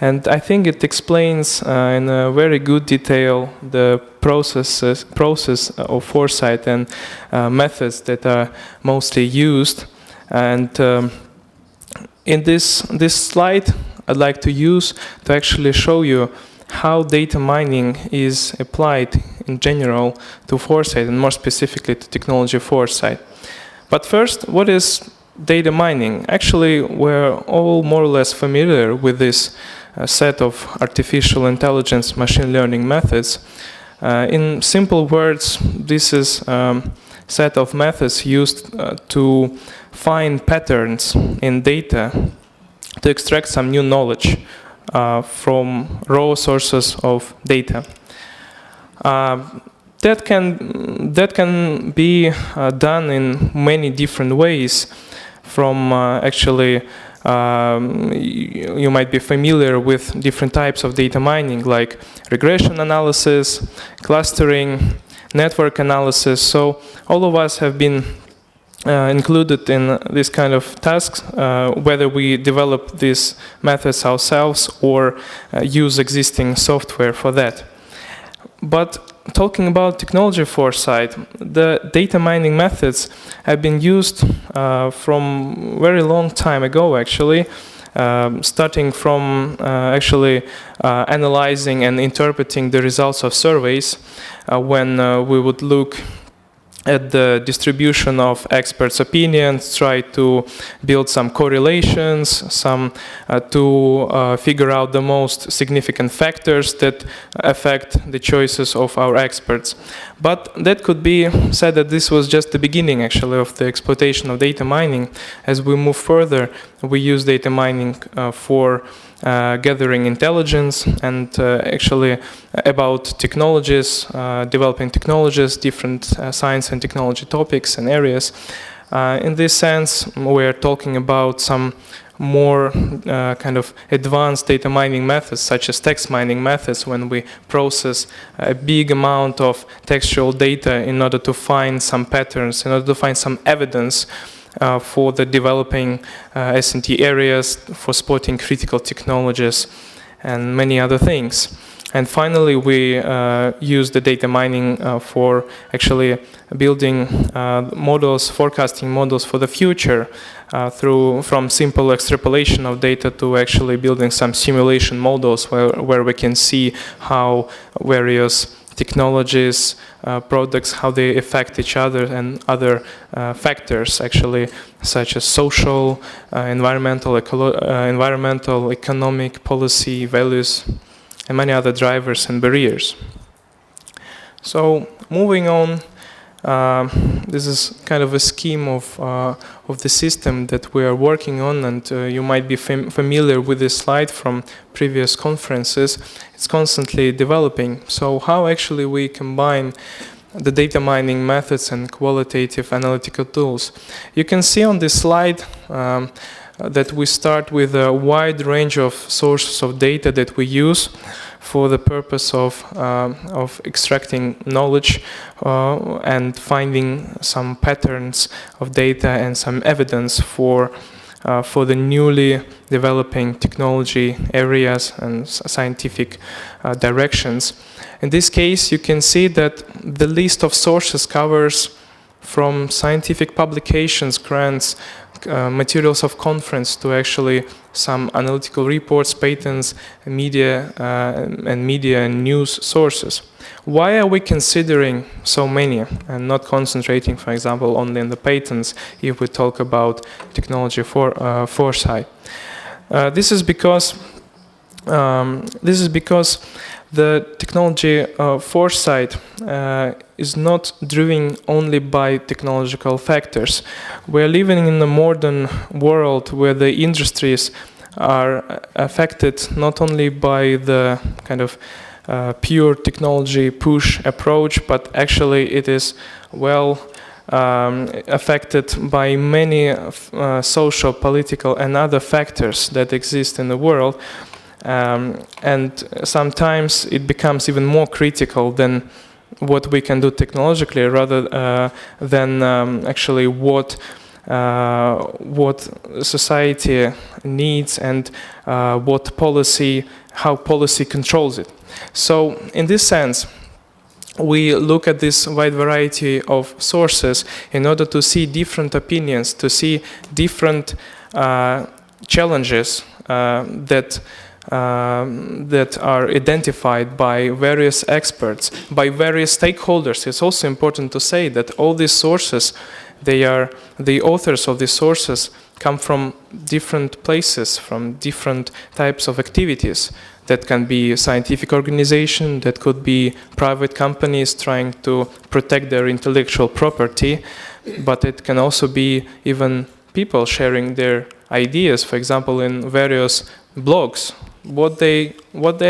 And I think it explains in a very good detail the process of foresight and methods that are mostly used. And in this slide, I'd like to use to actually show you how data mining is applied in general to foresight, and more specifically to technology foresight. But first, what is data mining? Actually, we're all more or less familiar with this set of artificial intelligence machine learning methods. In simple words, this is a set of methods used to find patterns in data to extract some new knowledge from raw sources of data. That can be done in many different ways. From actually, you might be familiar with different types of data mining, like regression analysis, clustering, network analysis. So all of us have been included in this kind of tasks, whether we develop these methods ourselves or use existing software for that. But talking about technology foresight, the data mining methods have been used from very long time ago, actually, starting from actually analyzing and interpreting the results of surveys when we would look at the distribution of experts' opinions, try to build some correlations, to figure out the most significant factors that affect the choices of our experts. But that could be said that this was just the beginning, actually, of the exploitation of data mining. As we move further, we use data mining for gathering intelligence, and actually about technologies, developing technologies, different science and technology topics and areas. In this sense, we're talking about some more kind of advanced data mining methods, such as text mining methods, when we process a big amount of textual data in order to find some patterns, in order to find some evidence for the developing S&T areas, for spotting critical technologies, and many other things. And finally, we use the data mining for actually building models, forecasting models for the future, from simple extrapolation of data to actually building some simulation models where we can see how various technologies, products, how they affect each other, and other factors actually, such as social, environmental, economic, policy, values, and many other drivers and barriers. So moving on, this is kind of a scheme of the system that we are working on, and you might be familiar with this slide from previous conferences. It's constantly developing. So how actually we combine the data mining methods and qualitative analytical tools? You can see on this slide that we start with a wide range of sources of data that we use for the purpose of extracting knowledge and finding some patterns of data and some evidence for the newly developing technology areas and scientific directions. In this case, you can see that the list of sources covers from scientific publications, grants, materials of conference, to actually some analytical reports, patents, media and news sources. Why are we considering so many and not concentrating, for example, only on the patents if we talk about technology foresight? This is because the technology foresight is not driven only by technological factors. We're living in a modern world where the industries are affected not only by the kind of pure technology push approach, but actually it is affected by many social, political, and other factors that exist in the world. And sometimes it becomes even more critical than what we can do technologically, rather than actually what society needs and how policy controls it. So in this sense, we look at this wide variety of sources in order to see different opinions, to see different challenges that are identified by various experts, by various stakeholders. It's also important to say that all these sources, the authors of these sources come from different places, from different types of activities. That can be scientific organization, that could be private companies trying to protect their intellectual property, but it can also be even people sharing their ideas, for example, in various blogs, what they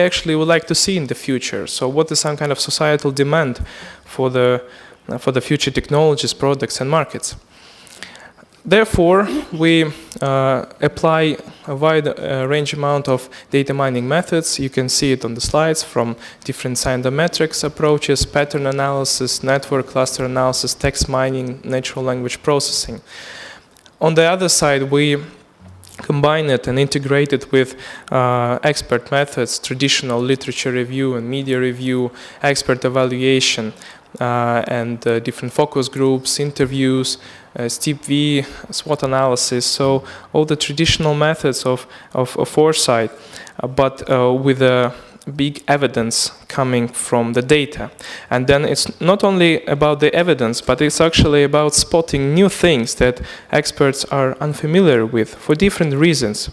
actually would like to see in the future. So what is some kind of societal demand for the future technologies, products, and markets? Therefore, we apply a wide range amount of data mining methods. You can see it on the slides, from different scientometrics approaches, pattern analysis, network cluster analysis, text mining, natural language processing. On the other side, we combine it and integrate it with expert methods, traditional literature review and media review, expert evaluation, and different focus groups, interviews, steep V, SWOT analysis. So all the traditional methods of foresight, but with a big evidence coming from the data. And then it's not only about the evidence, but it's actually about spotting new things that experts are unfamiliar with for different reasons.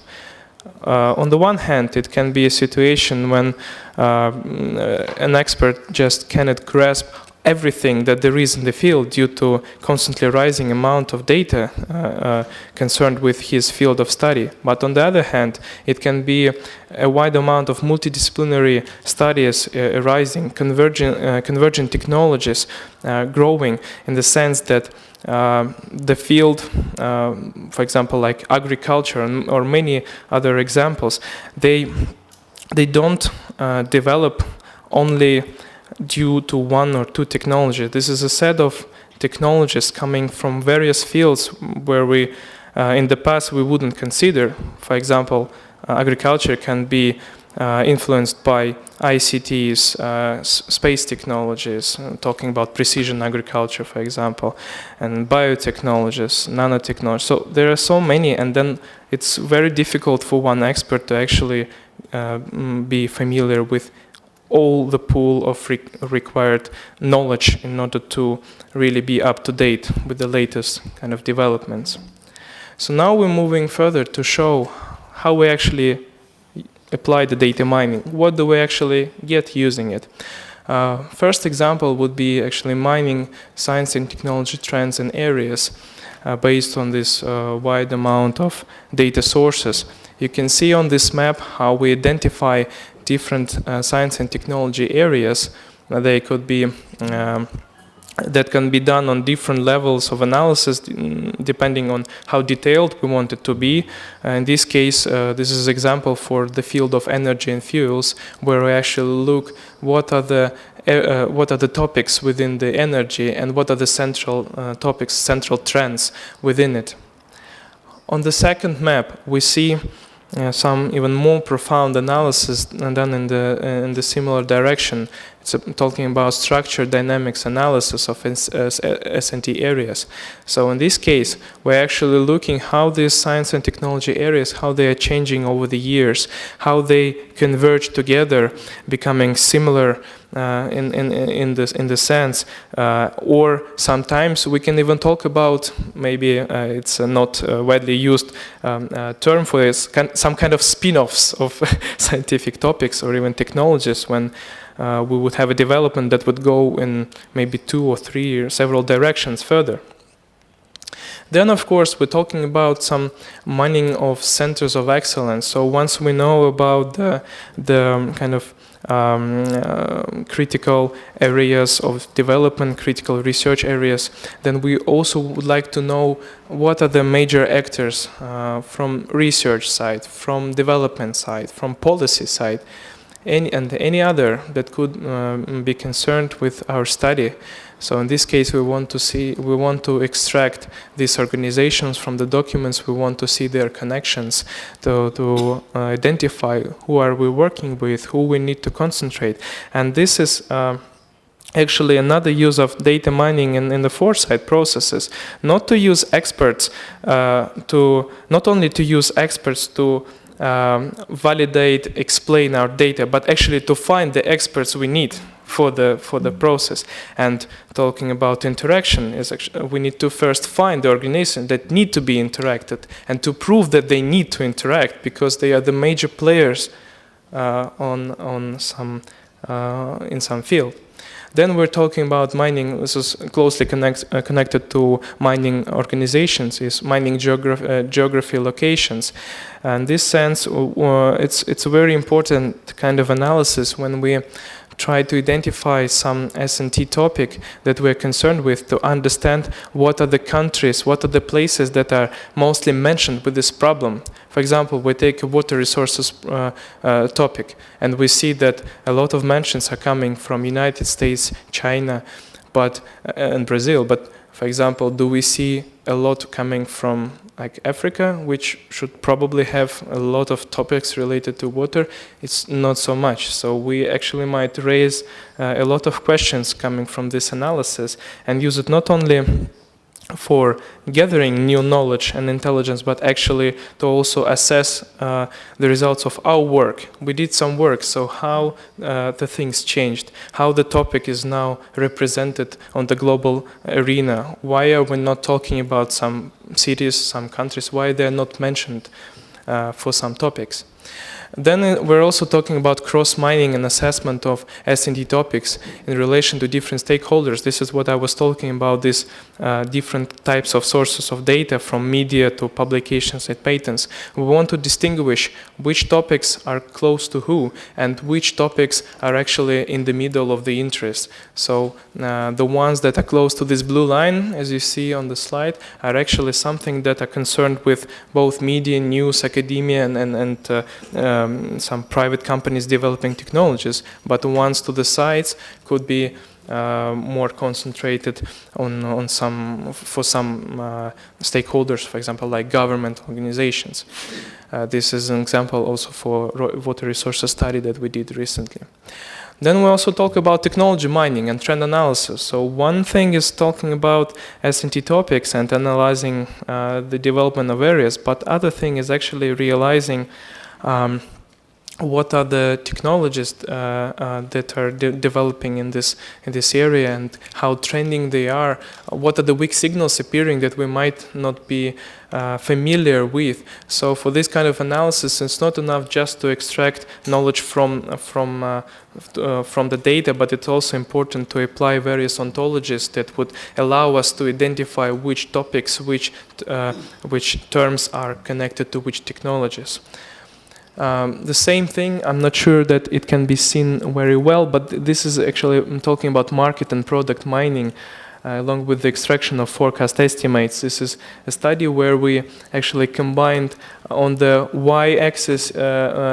On the one hand, it can be a situation when an expert just cannot grasp everything that there is in the field due to constantly rising amount of data concerned with his field of study. But on the other hand, it can be a wide amount of multidisciplinary studies arising, convergent technologies growing, in the sense that the field, for example, like agriculture or many other examples, they don't develop only due to one or two technologies. This is a set of technologies coming from various fields where we, in the past, we wouldn't consider. For example, agriculture can be influenced by ICTs, space technologies, talking about precision agriculture, for example, and biotechnologies, nanotechnology. So there are so many, and then it's very difficult for one expert to actually be familiar with all the pool of required knowledge in order to really be up to date with the latest kind of developments. So now we're moving further to show how we actually apply the data mining. What do we actually get using it? First example would be actually mining science and technology trends and areas based on this wide amount of data sources. You can see on this map how we identify different science and technology areas. They could be that can be done on different levels of analysis depending on how detailed we want it to be. In this case, this is an example for the field of energy and fuels, where we actually look what are the topics within the energy and what are the central topics, central trends within it. On the second map, we see some even more profound analysis done in the similar direction. It's talking about structure dynamics analysis of S&T areas. So in this case, we're actually looking how these science and technology areas, how they are changing over the years, how they converge together, becoming similar in the sense, or sometimes we can even talk about, maybe it's not widely used term for this, some kind of spin-offs of scientific topics or even technologies, when we would have a development that would go in maybe 2 or 3 or several directions further. Then, of course, we're talking about some mining of centers of excellence. So once we know about the kind of critical areas of development, critical research areas, then we also would like to know what are the major actors from research side, from development side, from policy side, and any other that could be concerned with our study. So in this case, we want to extract these organizations from the documents. We want to see their connections to identify who are we working with, who we need to concentrate. And this is actually another use of data mining in the foresight processes. Not to use experts not only to use experts to validate, explain our data, but actually to find the experts we need for the process. And talking about interaction, is actually, we need to first find the organization that need to be interacted and to prove that they need to interact, because they are the major players in some field. Then we're talking about mining. This is closely connected to mining organizations, is mining geography locations. And in this sense, it's a very important kind of analysis when we try to identify some S&T topic that we're concerned with, to understand what are the countries, what are the places that are mostly mentioned with this problem. For example, we take a water resources topic, and we see that a lot of mentions are coming from United States, China, and Brazil. But for example, do we see a lot coming from like Africa, which should probably have a lot of topics related to water? It's not so much. So we actually might raise a lot of questions coming from this analysis and use it not only for gathering new knowledge and intelligence, but actually to also assess the results of our work. We did some work, so how the things changed, how the topic is now represented on the global arena. Why are we not talking about some cities, some countries? Why they're not mentioned for some topics? Then we're also talking about cross-mining and assessment of S&T topics in relation to different stakeholders. This is what I was talking about, these different types of sources of data, from media to publications and patents. We want to distinguish which topics are close to who and which topics are actually in the middle of the interest. So the ones that are close to this blue line, as you see on the slide, are actually something that are concerned with both media, news, academia, and some private companies developing technologies. But the ones to the sides could be more concentrated on some stakeholders, for example, like government organizations. This is an example also for water resources study that we did recently. Then we also talk about technology mining and trend analysis. So one thing is talking about S&T topics and analyzing the development of areas, but other thing is actually realizing what are the technologies that are developing in this area and how trending they are. What are the weak signals appearing that we might not be familiar with? So for this kind of analysis, it's not enough just to extract knowledge from the data, but it's also important to apply various ontologies that would allow us to identify which topics, which terms are connected to which technologies. The same thing, I'm not sure that it can be seen very well, but this is actually, I'm talking about market and product mining along with the extraction of forecast estimates. This is a study where we actually combined on the y-axis,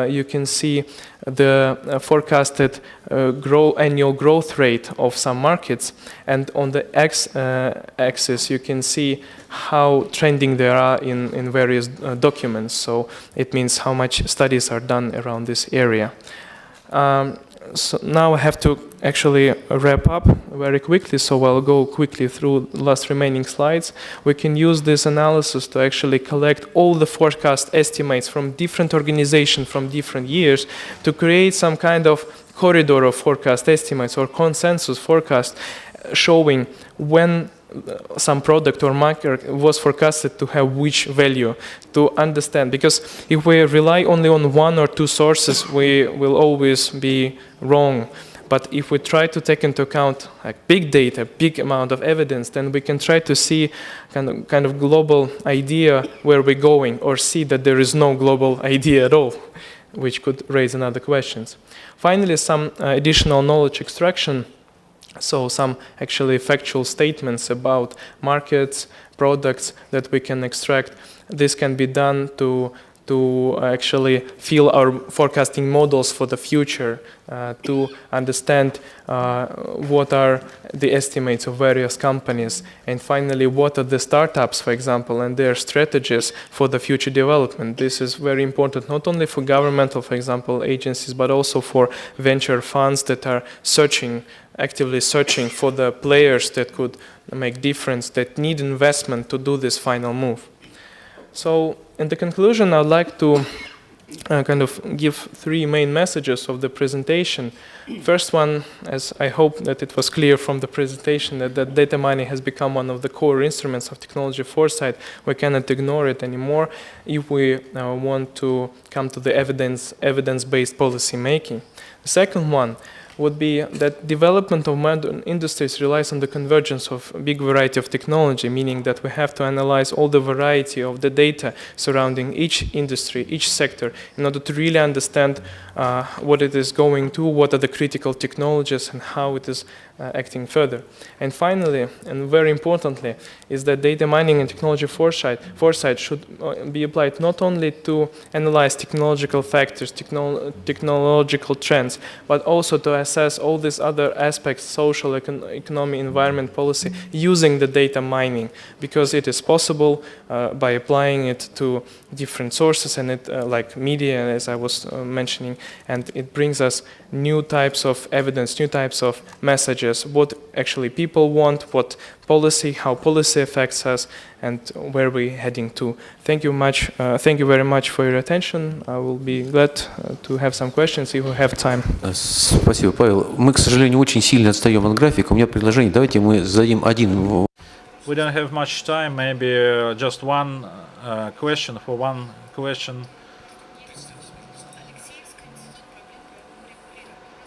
you can see the forecasted annual growth rate of some markets, and on the x-axis you can see how trending they are in various documents. So it means how much studies are done around this area. So now I have to actually wrap up very quickly, so I'll go quickly through the last remaining slides. We can use this analysis to actually collect all the forecast estimates from different organizations from different years to create some kind of corridor of forecast estimates or consensus forecast showing when some product or market was forecasted to have which value, to understand. Because if we rely only on one or two sources, we will always be wrong. But if we try to take into account like big data, big amount of evidence, then we can try to see kind of global idea where we're going, or see that there is no global idea at all, which could raise another questions. Finally, some additional knowledge extraction. So some actually factual statements about markets, products that we can extract. This can be done to actually fill our forecasting models for the future, to understand what are the estimates of various companies, and finally what are the startups, for example, and their strategies for the future development. This is very important not only for governmental, for example, agencies, but also for venture funds that are actively searching for the players that could make difference, that need investment to do this final move. So in the conclusion, I'd like to kind of give three main messages of the presentation. First one, as I hope that it was clear from the presentation, that data mining has become one of the core instruments of technology foresight. We cannot ignore it anymore if we want to come to the evidence-based policy making. The second one would be that development of modern industries relies on the convergence of a big variety of technology, meaning that we have to analyze all the variety of the data surrounding each industry, each sector, in order to really understand what it is going to, what are the critical technologies, and how it is acting further. And finally, and very importantly, is that data mining and technology foresight should be applied not only to analyze technological factors, technological trends, but also to assess all these other aspects, social, economic, environment, policy, using the data mining, because it is possible by applying it to different sources and like media, as I was mentioning, and it brings us new types of evidence, new types of messages, what actually people want, what policy, how policy affects us, and where we're heading to. Thank you very much for your attention. I will be glad to have some questions if we have time. Спасибо, Павел. Мы, к сожалению, очень сильно отстаем от графика. У меня предложение, давайте мы зададим один. We don't have much time, maybe just one question for one question.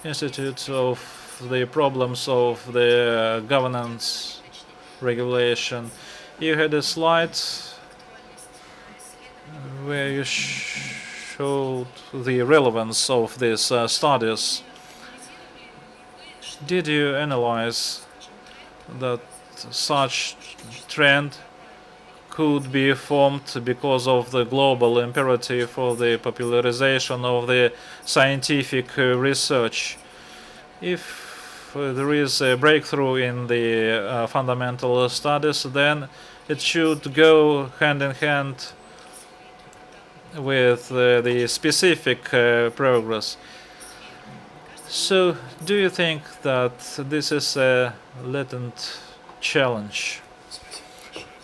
Institute of the problems of the governance regulation. You had a slide where you showed the relevance of these studies. Did you analyze that such trend could be formed because of the global imperative for the popularization of the scientific research? If there is a breakthrough in the fundamental studies, then it should go hand in hand with the specific progress. So, do you think that this is a latent challenge?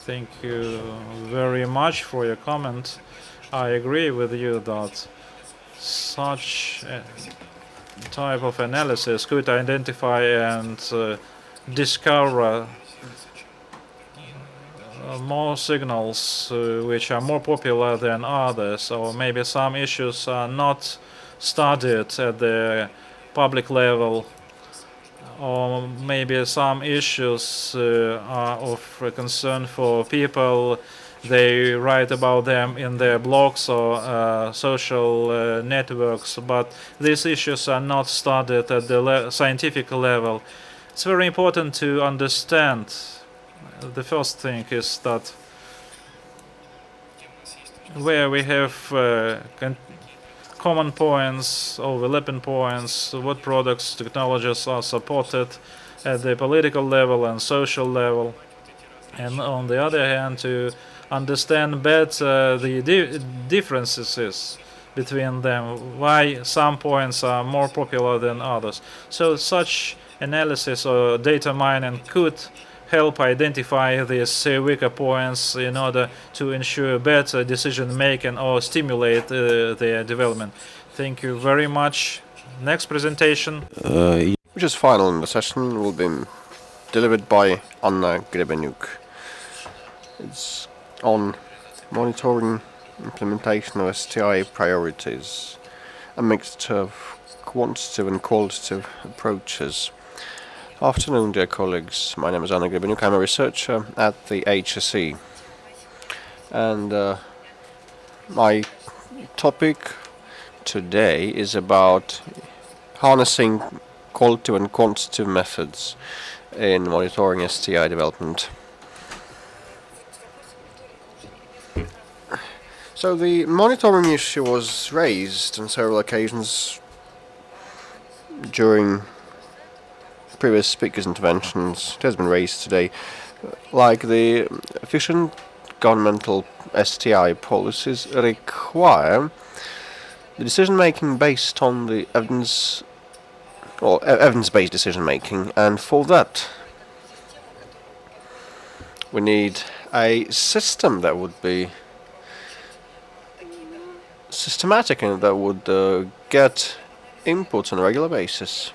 Thank you very much for your comment. I agree with you that such a type of analysis could identify and discover more signals which are more popular than others, or maybe some issues are not studied at the public level, or maybe some issues are of concern for people. They write about them in their blogs or social networks, but these issues are not studied at the scientific level. It's very important to understand. The first thing is that where we have common points, overlapping points, what products, technologies are supported at the political level and social level, and on the other hand, to understand better the differences between them, why some points are more popular than others. So such analysis or data mining could help identify these weaker points in order to ensure better decision making or stimulate their development. Thank you very much. Next presentation. Which is final in the session, will be delivered by Anna Grebenyuk. It's on monitoring implementation of STI priorities, a mixture of quantitative and qualitative approaches. Afternoon, dear colleagues. My name is Anna Grebenyuk. I'm a researcher at the HSE. And my topic today is about harnessing qualitative and quantitative methods in monitoring STI development. So the monitoring issue was raised on several occasions during previous speakers' interventions. It has been raised today, like the efficient governmental STI policies require the decision-making based on the evidence, or evidence-based decision-making, and for that we need a system that would be systematic and that would get inputs on a regular basis.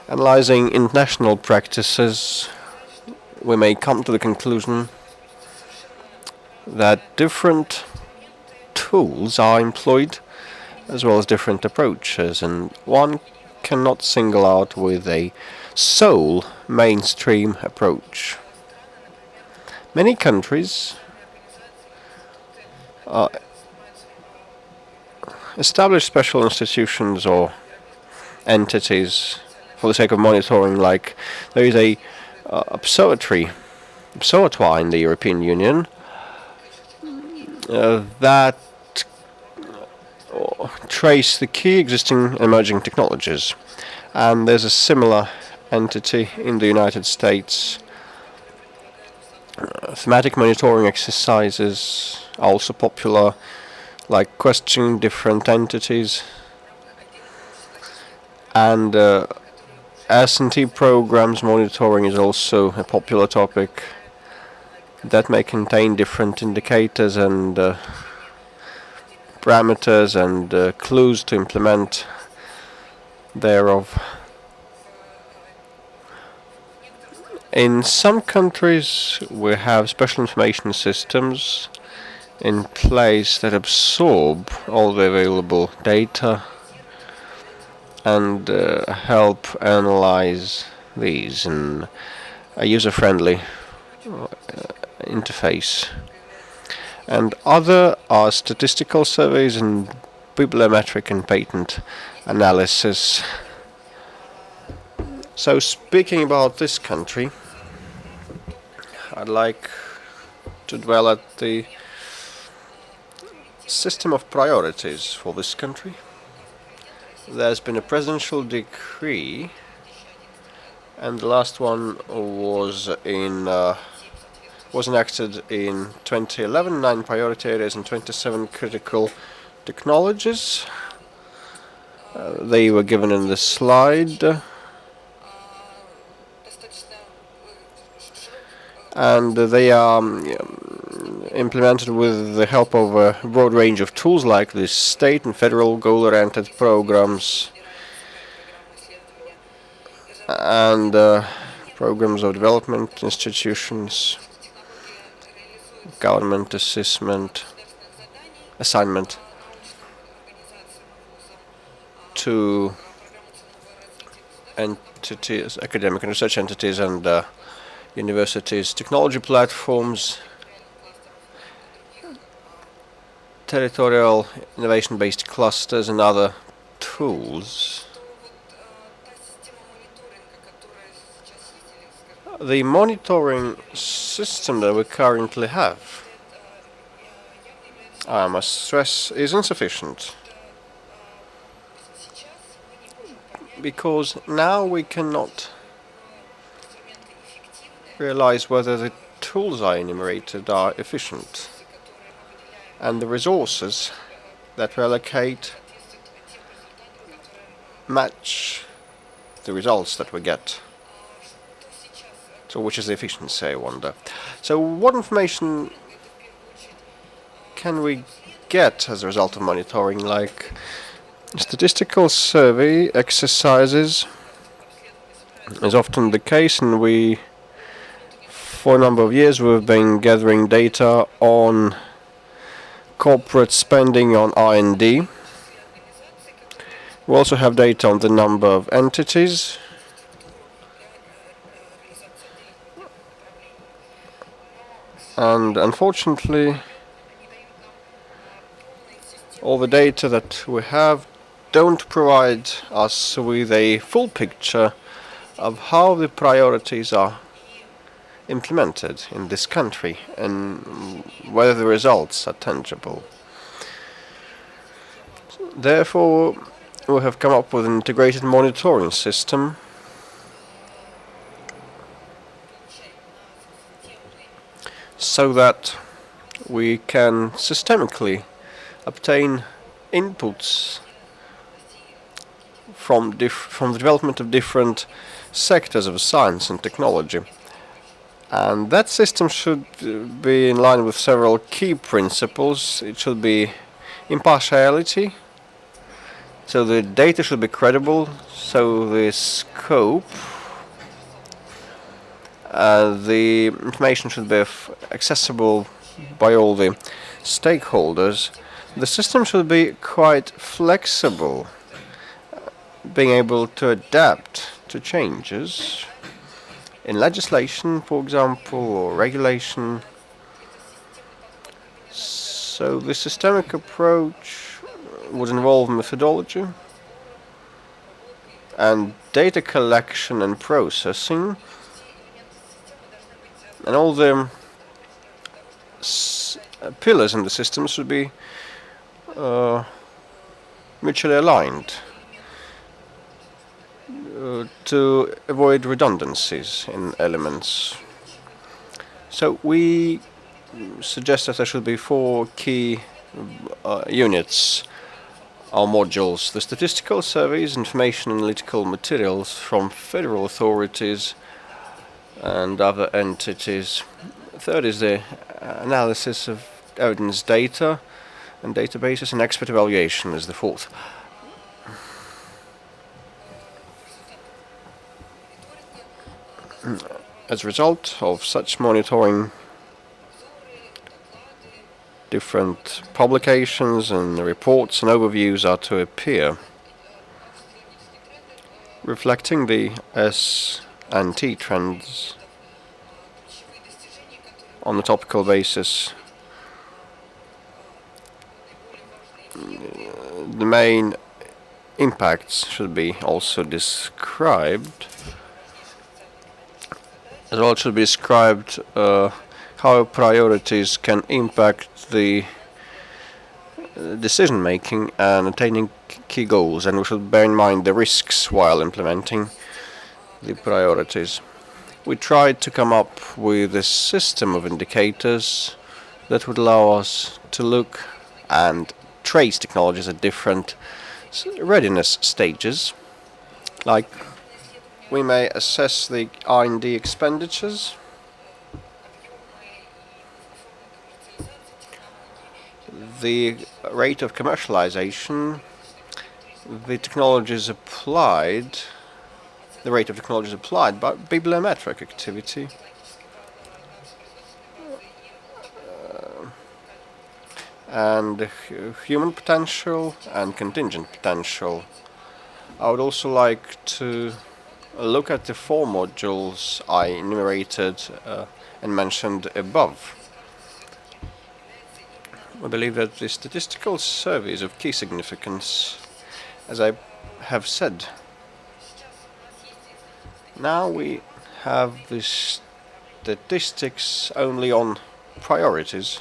Analyzing international practices, we may come to the conclusion that different tools are employed as well as different approaches, and one cannot single out with a sole mainstream approach. Many countries establish special institutions or entities for the sake of monitoring, like there is a observatory in the European Union that trace the key existing emerging technologies, and there's a similar entity in the United States. Thematic monitoring exercises are also popular, like questioning different entities, and S&T programs monitoring is also a popular topic that may contain different indicators and parameters and clues to implement thereof. In some countries we have special information systems in place that absorb all the available data and help analyze these in a user-friendly interface. And other are statistical surveys and bibliometric and patent analysis. So speaking about this country, I'd like to dwell at the system of priorities for this country. There's been a presidential decree, and the last one was enacted in 2011, 9 priority areas and 27 critical technologies. They were given in the slide. And they are implemented with the help of a broad range of tools like the state and federal goal-oriented programs and programs of development institutions, government assignment to entities, academic and research entities and universities, technology platforms, territorial innovation-based clusters and other tools. The monitoring system that we currently have, I must stress, is insufficient. Because now we cannot realize whether the tools I enumerated are efficient and the resources that we allocate match the results that we get. So which is the efficiency, I wonder. So what information can we get as a result of monitoring, like statistical survey exercises is often the case, and for a number of years we've been gathering data on corporate spending on R&D. We also have data on the number of entities, and unfortunately all the data that we have don't provide us with a full picture of how the priorities are implemented in this country and whether the results are tangible. Therefore, we have come up with an integrated monitoring system so that we can systemically obtain inputs from the development of different sectors of science and technology. And that system should be in line with several key principles. It should be impartiality, so the data should be credible, so the scope, the information should be accessible by all the stakeholders. The system should be quite flexible, being able to adapt to changes in legislation, for example, or regulation. So the systemic approach would involve methodology and data collection and processing, and all the pillars in the system should be mutually aligned to avoid redundancies in elements. So we suggest that there should be 4 key units or modules: the statistical surveys, information analytical materials from federal authorities and other entities. Third is the analysis of evidence data and databases, and expert evaluation is the fourth. As a result of such monitoring, different publications and reports and overviews are to appear. reflecting the S&T trends on a topical basis. The main impacts should be also described. As well, it should be described how priorities can impact the decision making and attaining key goals, and we should bear in mind the risks while implementing the priorities. We tried to come up with a system of indicators that would allow us to look and trace technologies at different readiness stages. Like, we may assess the R&D expenditures, the rate of commercialization, the technologies applied, the rate of technologies applied by bibliometric activity, and human potential and contingent potential. I would also like to look at the 4 modules I enumerated and mentioned above. I believe that the statistical survey is of key significance, as I have said. Now we have the statistics only on priorities,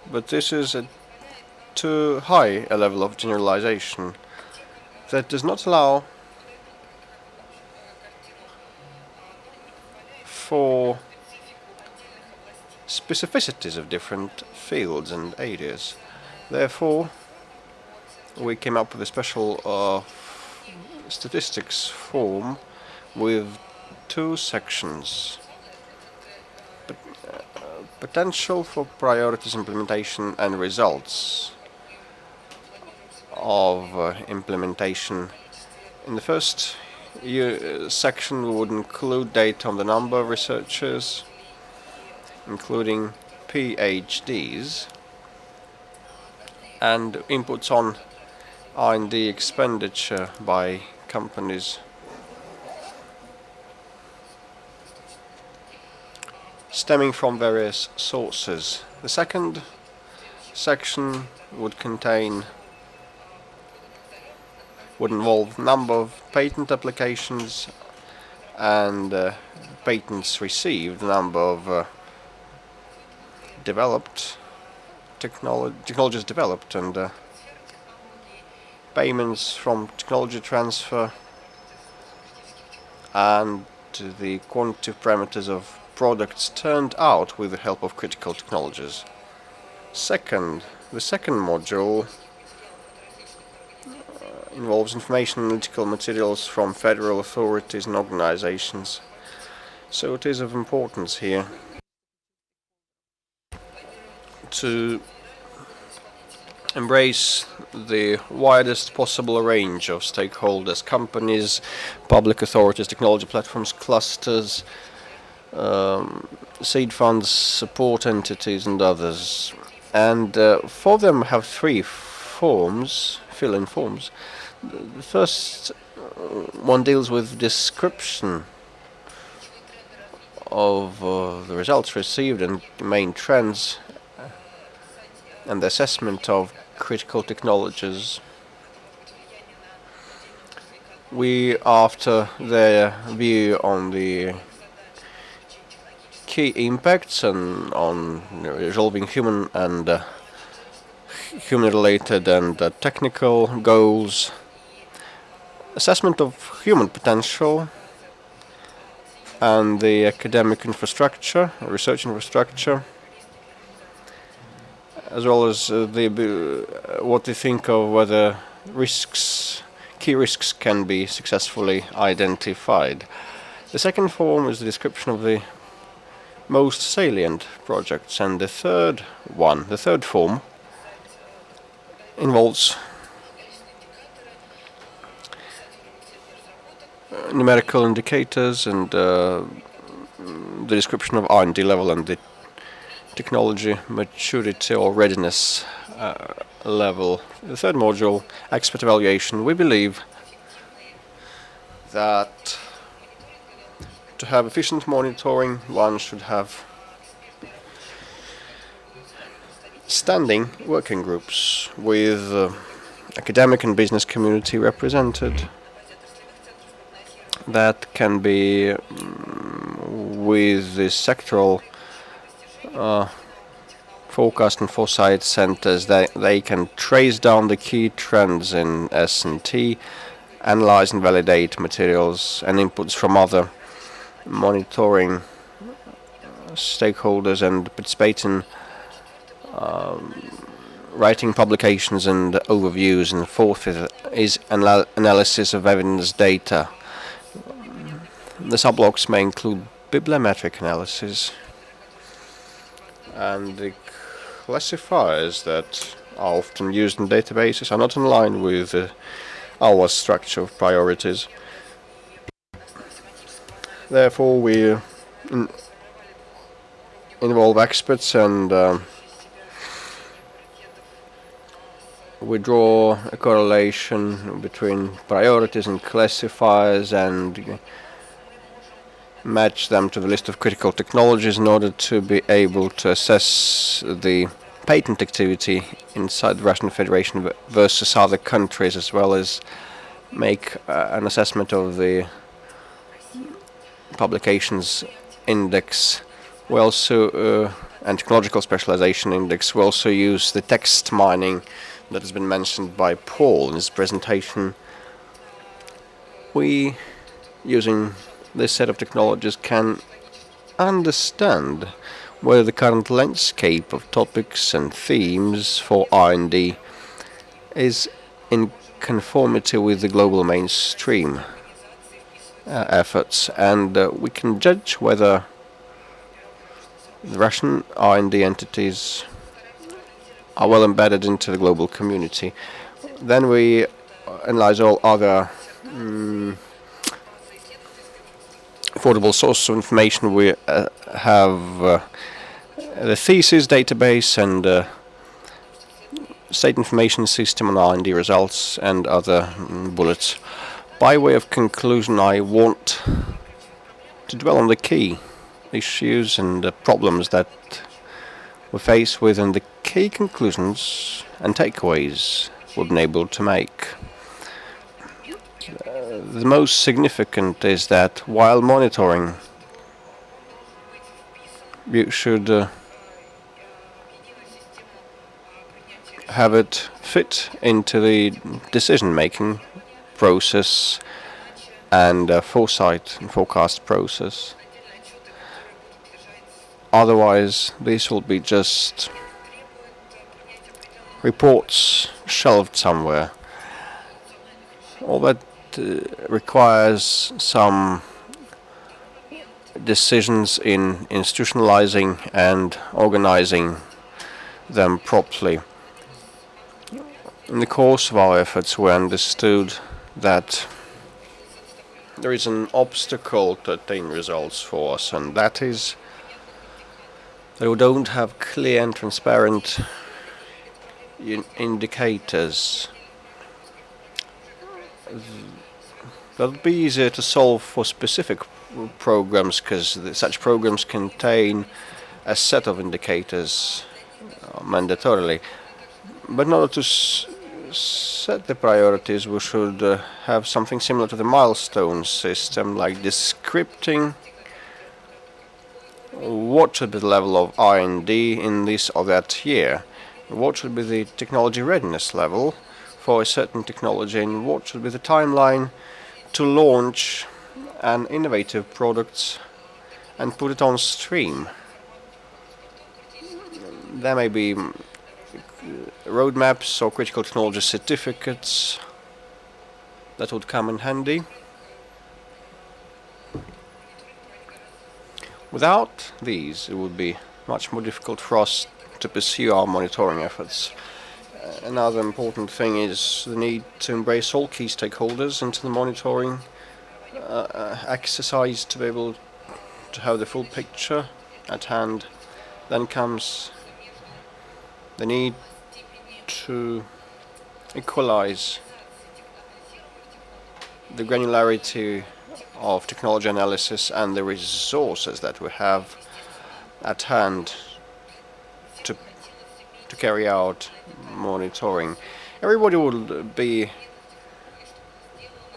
but this is a too high a level of generalization that does not allow for specificities of different fields and areas. Therefore, we came up with a special statistics form with 2 sections. Potential for priorities, implementation, and results of implementation. In the first section, we would include data on the number of researchers, including PhDs, and inputs on R&D expenditure by companies. Stemming from various sources. The second section would involve number of patent applications and patents received, number of developed technologies developed, and payments from technology transfer, and the quantitative parameters of products turned out with the help of critical technologies. The second module involves information and analytical materials from federal authorities and organizations. So it is of importance here to embrace the widest possible range of stakeholders, companies, public authorities, technology platforms, clusters, seed funds, support entities, and others. And for them have 3 forms, fill-in forms. The first one deals with description of the results received and the main trends, and the assessment of critical technologies. We, after their view on the key impacts and on resolving human and human-related and technical goals, assessment of human potential, and the academic infrastructure, research infrastructure, as well as what they think of whether key risks can be successfully identified. The second form is the description of the most salient projects, and the third form, involves numerical indicators and the description of R&D level and the technology maturity or readiness level. The third module, expert evaluation. We believe that to have efficient monitoring, one should have standing working groups with academic and business community represented that can be with the sectoral forecast and foresight centers. They can trace down the key trends in S&T, analyze and validate materials and inputs from other monitoring stakeholders and participate in writing publications and overviews. And fourth is analysis of evidence data. The subblocks may include bibliometric analysis, and the classifiers that are often used in databases are not in line with our structure of priorities. Therefore, we involve experts and we draw a correlation between priorities and classifiers and match them to the list of critical technologies in order to be able to assess the patent activity inside the Russian Federation versus other countries, as well as make an assessment of the publications index. We also, and technological specialization index, we also use the text mining that has been mentioned by Paul in his presentation. We, using this set of technologies, can understand whether the current landscape of topics and themes for R&D is in conformity with the global mainstream efforts, and we can judge whether the Russian R&D entities are well embedded into the global community. Then we analyze all other affordable sources of information. We have the thesis database and state information system on R&D results and other bullets. By way of conclusion, I want to dwell on the key issues and problems that we face with, and the key conclusions and takeaways we've been able to make. The most significant is that while monitoring, you should have it fit into the decision-making process and foresight and forecast process. Otherwise, these will be just reports shelved somewhere. All that requires some decisions in institutionalizing and organizing them properly. In the course of our efforts, we understood that there is an obstacle to attain results for us, and that is that we don't have clear and transparent indicators. That would be easier to solve for specific programs, because such programs contain a set of indicators mandatorily. But in order to set the priorities, we should have something similar to the milestone system, like descripting what should be the level of R&D in this or that year, what should be the technology readiness level for a certain technology, and what should be the timeline to launch an innovative product and put it on stream. There may be roadmaps or critical technology certificates that would come in handy. Without these, it would be much more difficult for us to pursue our monitoring efforts. Another important thing is the need to embrace all key stakeholders into the monitoring exercise to be able to have the full picture at hand. Then comes the need to equalize the granularity of technology analysis and the resources that we have at hand to carry out monitoring. Everybody would be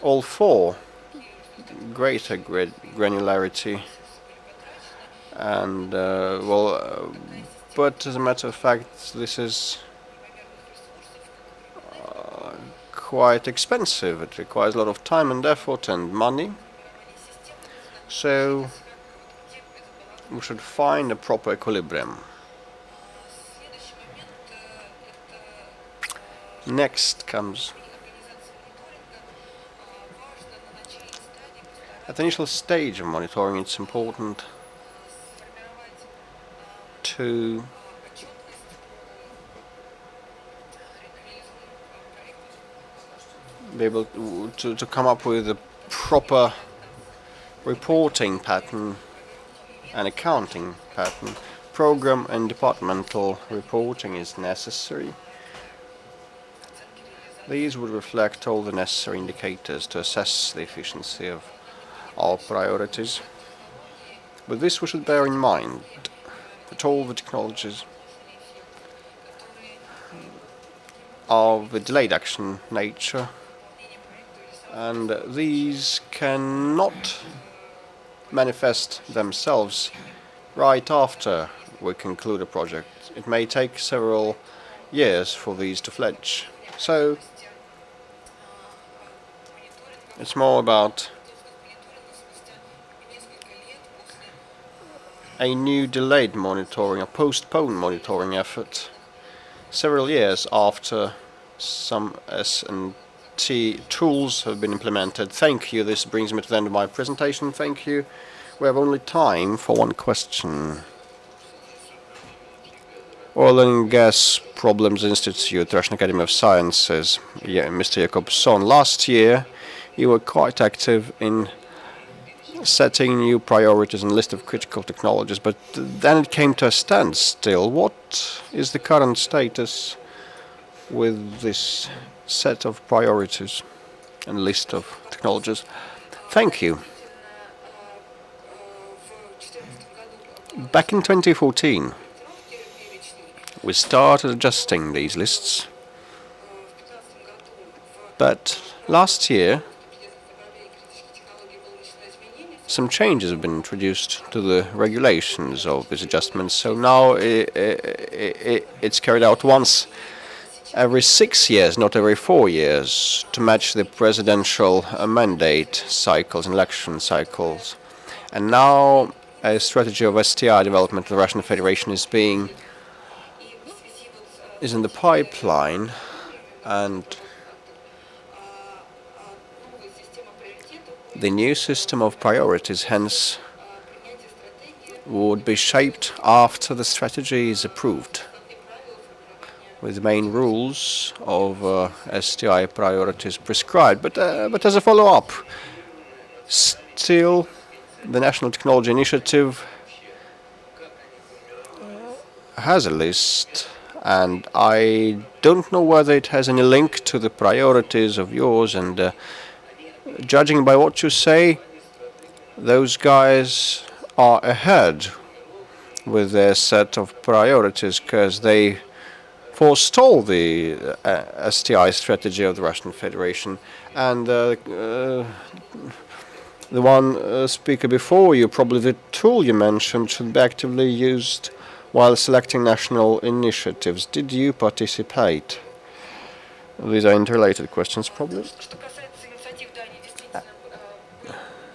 all for greater granularity, and but as a matter of fact, this is quite expensive. It requires a lot of time and effort and money. So we should find a proper equilibrium. Next comes, at the initial stage of monitoring, it's important to be able to come up with a proper reporting pattern and accounting pattern. Program and departmental reporting is necessary. These would reflect all the necessary indicators to assess the efficiency of our priorities. But this we should bear in mind, that all the technologies are of a delayed action nature, and these cannot manifest themselves right after we conclude a project. It may take several years for these to fledge. So it's more about a new delayed monitoring, a postponed monitoring effort, several years after some S&T tools have been implemented. Thank you. This brings me to the end of my presentation. Thank you. We have only time for one question. Oil and Gas Problems Institute, Russian Academy of Sciences. Yeah, Mr. Jakobson, last year you were quite active in setting new priorities and list of critical technologies, but then it came to a standstill. What is the current status with this set of priorities and list of technologies? Thank you. Back in 2014, we started adjusting these lists, but last year some changes have been introduced to the regulations of these adjustments, so now it's carried out once every 6 years, not every 4 years, to match the presidential mandate cycles and election cycles. And now a strategy of STI development in the Russian Federation is in the pipeline, and the new system of priorities, hence, would be shaped after the strategy is approved, with the main rules of STI priorities prescribed. But as a follow-up, still the National Technology Initiative has a list, and I don't know whether it has any link to the priorities of yours, and judging by what you say, those guys are ahead with their set of priorities, because they forestall the STI strategy of the Russian Federation. And the one speaker before you, probably the tool you mentioned, should be actively used while selecting national initiatives. Did you participate? These are interrelated questions, probably.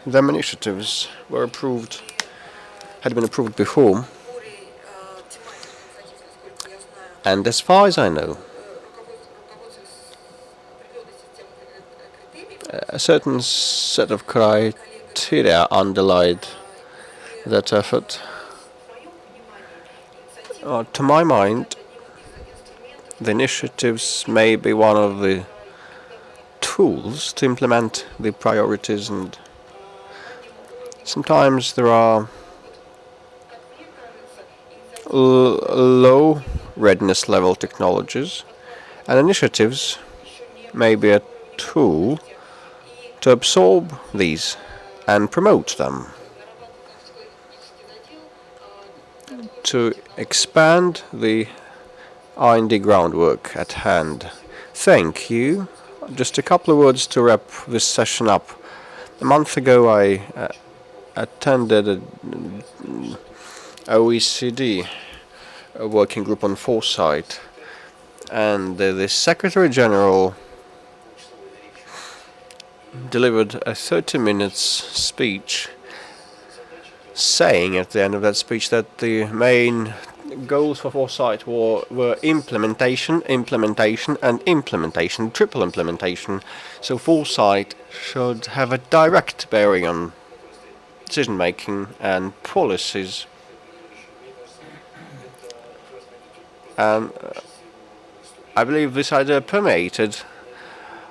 Them initiatives were approved, had been approved before, and as far as I know, a certain set of criteria underlied that effort. To my mind, the initiatives may be one of the tools to implement the priorities, and sometimes there are low readiness level technologies, and initiatives may be a tool to absorb these and promote them, to expand the R&D groundwork at hand. Thank you. Just a couple of words to wrap this session up. A month ago I attended an OECD working group on foresight, and the Secretary General delivered a 30 minutes speech, saying at the end of that speech that the main goals for foresight were implementation, implementation, and implementation, triple implementation. So foresight should have a direct bearing on decision making and policies. And I believe this idea permeated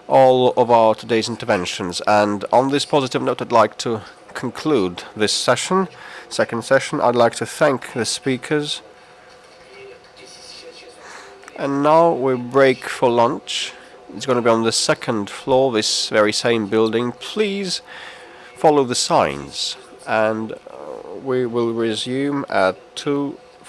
all of our today's interventions. And on this positive note, I'd like to conclude this session, second session. I'd like to thank the speakers. And now we break for lunch. It's going to be on the second floor, this very same building. Please follow the signs, and we will resume at 2